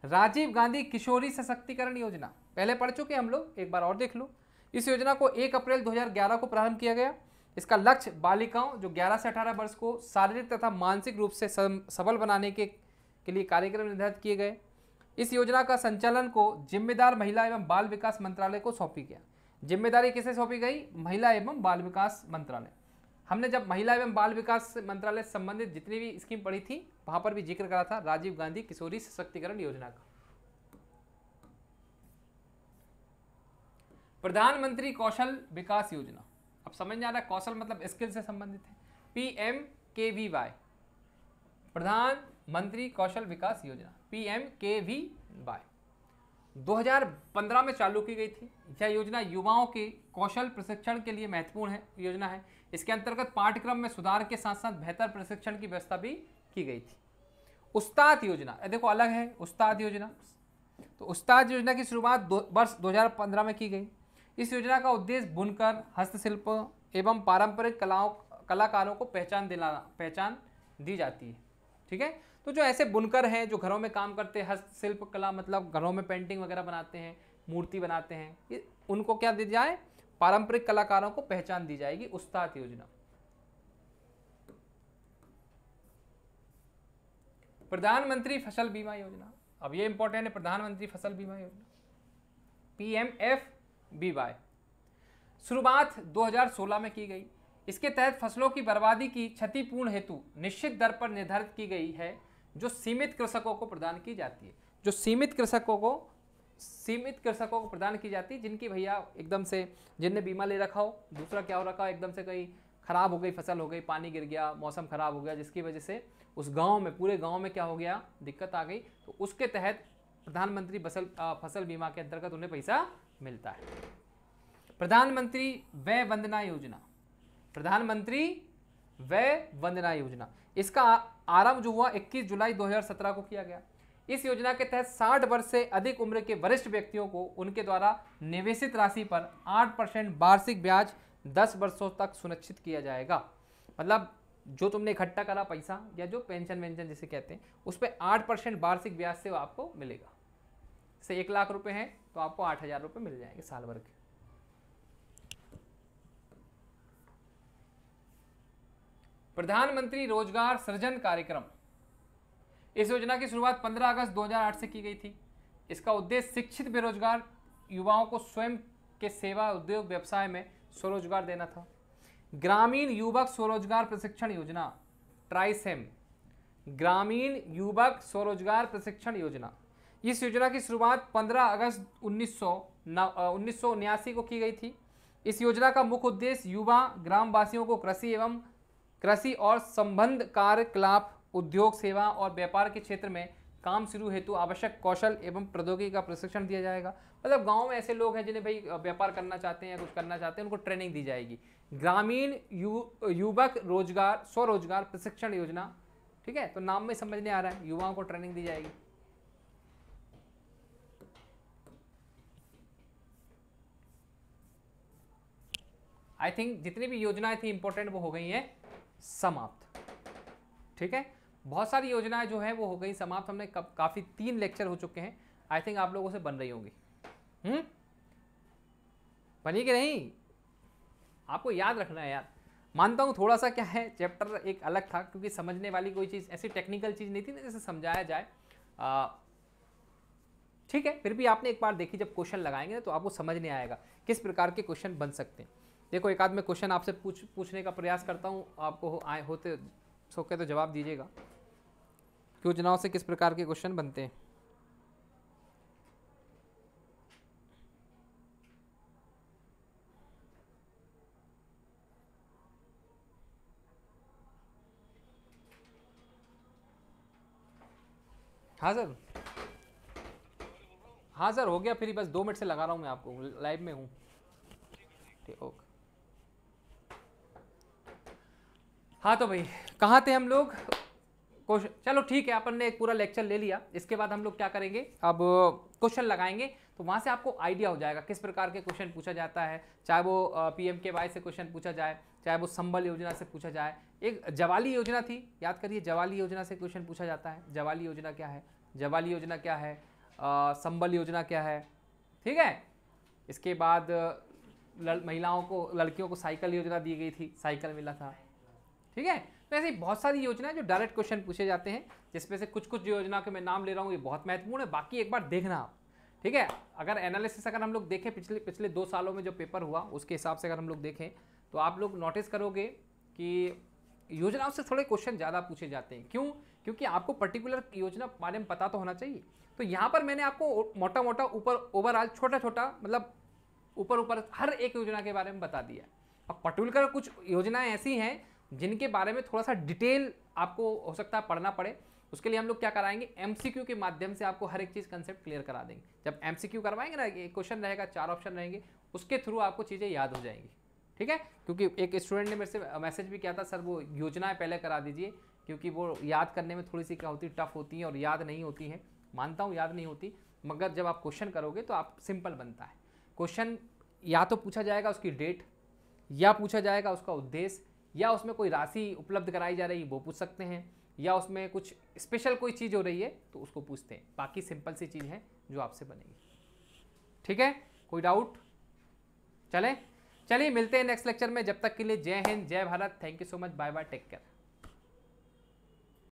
Speaker 1: राजीव गांधी किशोरी सशक्तिकरण योजना पहले पढ़ चुके हम लोग, एक बार और देख लो। इस योजना को 1 अप्रैल 2011 को प्रारंभ किया गया। इसका लक्ष्य बालिकाओं जो 11 से 18 वर्ष को शारीरिक तथा मानसिक रूप से सबल बनाने के लिए कार्यक्रम निर्धारित किए गए। इस योजना का संचालन को जिम्मेदार महिला एवं बाल विकास मंत्रालय को सौंपी गया। जिम्मेदारी किसे सौंपी गई? महिला एवं बाल विकास मंत्रालय। हमने जब महिला एवं बाल विकास मंत्रालय से संबंधित जितनी भी स्कीम पढ़ी थी वहां पर भी जिक्र करा था राजीव गांधी किशोरी सशक्तिकरण योजना का। प्रधानमंत्री कौशल विकास योजना, अब समझ में आ रहा है, कौशल मतलब स्किल से संबंधित है। PMKVY, प्रधानमंत्री कौशल विकास योजना, PMKVY 2015 में चालू की गई थी। यह योजना युवाओं के कौशल प्रशिक्षण के लिए महत्वपूर्ण योजना है। इसके अंतर्गत पाठ्यक्रम में सुधार के साथ साथ बेहतर प्रशिक्षण की व्यवस्था भी की गई थी। उस्ताद योजना, देखो अलग है उस्ताद योजना। तो उस्ताद योजना की शुरुआत वर्ष 2015 में की गई। इस योजना का उद्देश्य बुनकर, हस्तशिल्प एवं पारंपरिक कलाकारों को पहचान दी जाती है। ठीक है, तो जो ऐसे बुनकर हैं जो घरों में काम करते हैं, हस्तशिल्प कला मतलब घरों में पेंटिंग वगैरह बनाते हैं, मूर्ति बनाते हैं, उनको क्या दी जाए? पारंपरिक कलाकारों को पहचान दी जाएगी, उस्ताद योजना। प्रधानमंत्री फसल बीमा योजना, अब ये इंपॉर्टेंट है, प्रधानमंत्री फसल बीमा योजना PMFBY शुरुआत 2016 में की गई। इसके तहत फसलों की बर्बादी की क्षतिपूर्ण हेतु निश्चित दर पर निर्धारित की गई है, जो सीमित कृषकों को प्रदान की जाती है। जो सीमित कृषकों को प्रदान की जाती है, जिनकी भैया एकदम से, जिनने बीमा ले रखा हो, दूसरा क्या हो रखा हो, एकदम से कहीं खराब हो गई फसल, हो गई, पानी गिर गया, मौसम खराब हो गया, जिसकी वजह से उस गांव में, पूरे गांव में क्या हो गया, दिक्कत आ गई, तो उसके तहत प्रधानमंत्री फसल बीमा के अंतर्गत उन्हें पैसा मिलता है। प्रधानमंत्री वय वंदना योजना, प्रधानमंत्री वय वंदना योजना, इसका आरंभ जो हुआ 21 जुलाई 2017 को किया गया। इस योजना के तहत 60 वर्ष से अधिक उम्र के वरिष्ठ व्यक्तियों को उनके द्वारा निवेशित राशि पर 8% वार्षिक ब्याज 10 वर्षों तक सुनिश्चित किया जाएगा। मतलब जो तुमने इकट्ठा करा पैसा या जो पेंशन वेंशन जिसे कहते हैं, उस पर 8% वार्षिक ब्याज से आपको मिलेगा। से 1 लाख रुपए हैं तो आपको 8,000 रुपये मिल जाएंगे साल भर के। प्रधानमंत्री रोजगार सृजन कार्यक्रम, इस योजना की शुरुआत 15 अगस्त 2008 से की गई थी। इसका उद्देश्य शिक्षित बेरोजगार युवाओं को स्वयं के सेवा उद्योग व्यवसाय में स्वरोजगार देना था। ग्रामीण युवक स्वरोजगार प्रशिक्षण योजना, ट्राइसेम, ग्रामीण युवक स्वरोजगार प्रशिक्षण योजना, इस योजना की शुरुआत 15 अगस्त 1979 को की गई थी। इस योजना का मुख्य उद्देश्य युवा ग्रामवासियों को कृषि और संबंध कार्यकलाप, उद्योग, सेवा और व्यापार के क्षेत्र में काम शुरू हेतु आवश्यक कौशल एवं प्रौद्योगिकी का प्रशिक्षण दिया जाएगा। मतलब गांव में ऐसे लोग हैं जिन्हें भाई व्यापार करना चाहते हैं या कुछ करना चाहते हैं, उनको ट्रेनिंग दी जाएगी। ग्रामीण युवक स्वरोजगार प्रशिक्षण योजना, ठीक है, तो नाम में समझ नहीं आ रहा है, युवाओं को ट्रेनिंग दी जाएगी। आई थिंक जितनी भी योजनाएं थी इंपॉर्टेंट वो हो गई हैं समाप्त। ठीक है, बहुत सारी योजनाएं जो है वो हो गई समाप्त। हमने काफी 3 लेक्चर हो चुके हैं। आई थिंक आप लोगों से बन रही होंगी। बनी कि नहीं? आपको याद रखना है यार। मानता हूँ थोड़ा सा क्या है, चैप्टर एक अलग था क्योंकि समझने वाली कोई चीज़ ऐसी टेक्निकल चीज़ नहीं थी ना जैसे समझाया जाए। ठीक है, फिर भी आपने एक बार देखी, जब क्वेश्चन लगाएंगे ना तो आपको समझ नहीं आएगा किस प्रकार के क्वेश्चन बन सकते हैं। देखो एक आध में क्वेश्चन आपसे पूछने का प्रयास करता हूँ, आपको होते सके तो जवाब दीजिएगा कि योजनाओं से किस प्रकार के क्वेश्चन बनते हैं। हाँ सर, हाँ सर हो गया, फिर बस 2 मिनट से लगा रहा हूँ मैं आपको, लाइव में हूँ। ठीक, ओके। हाँ तो भाई कहाँ थे हम लोग? चलो ठीक है, अपन ने एक पूरा लेक्चर ले लिया। इसके बाद हम लोग क्या करेंगे, अब क्वेश्चन लगाएंगे तो वहाँ से आपको आइडिया हो जाएगा किस प्रकार के क्वेश्चन पूछा जाता है। चाहे वो PMKY से क्वेश्चन पूछा जाए, चाहे वो संबल योजना से पूछा जाए। एक जवाली योजना थी, याद करिए, जवाली योजना से क्वेश्चन पूछा जाता है। जवाली योजना क्या है, जवाली योजना क्या है, संबल योजना क्या है। ठीक है, इसके बाद महिलाओं को, लड़कियों को साइकिल योजना दी गई थी, साइकिल मिला था। ठीक है, तो ऐसी बहुत सारी योजनाएं जो डायरेक्ट क्वेश्चन पूछे जाते हैं, जिसमें से कुछ कुछ योजना के मैं नाम ले रहा हूँ, ये बहुत महत्वपूर्ण है, बाकी एक बार देखना आप, ठीक है। अगर एनालिसिस अगर हम लोग देखें पिछले 2 सालों में जो पेपर हुआ उसके हिसाब से अगर हम लोग देखें तो आप लोग नोटिस करोगे कि योजनाओं से थोड़े क्वेश्चन ज़्यादा पूछे जाते हैं। क्यों? क्योंकि आपको पर्टिकुलर योजना बारे में पता तो होना चाहिए। तो यहाँ पर मैंने आपको मोटा मोटा ऊपर ओवरऑल छोटा छोटा मतलब ऊपर हर एक योजना के बारे में बता दिया। अब पर्टिकुलर कुछ योजनाएं ऐसी हैं जिनके बारे में थोड़ा सा डिटेल आपको हो सकता है पढ़ना पड़े। उसके लिए हम लोग क्या कराएंगे, एमसीक्यू के माध्यम से आपको हर एक चीज़ कंसेप्ट क्लियर करा देंगे। जब एमसीक्यू करवाएंगे ना, एक क्वेश्चन रहेगा, 4 ऑप्शन रहेंगे, उसके थ्रू आपको चीज़ें याद हो जाएंगी, ठीक है। क्योंकि एक स्टूडेंट ने मेरे से मैसेज भी किया था, सर वो योजनाएं पहले करा दीजिए, क्योंकि वो याद करने में थोड़ी सी क्या होती है, टफ होती है और याद नहीं होती है। मानता हूँ याद नहीं होती, मगर जब आप क्वेश्चन करोगे तो आप सिंपल बनता है। क्वेश्चन या तो पूछा जाएगा उसकी डेट, या पूछा जाएगा उसका उद्देश्य, या उसमें कोई राशि उपलब्ध कराई जा रही है वो पूछ सकते हैं, या उसमें कुछ स्पेशल कोई चीज़ हो रही है तो उसको पूछते हैं। बाकी सिंपल सी चीज़ है जो आपसे बनेगी, ठीक है। कोई डाउट? चलिए मिलते हैं नेक्स्ट लेक्चर में। जब तक के लिए जय हिंद, जय Bharat, thank you so much, bye bye, take care.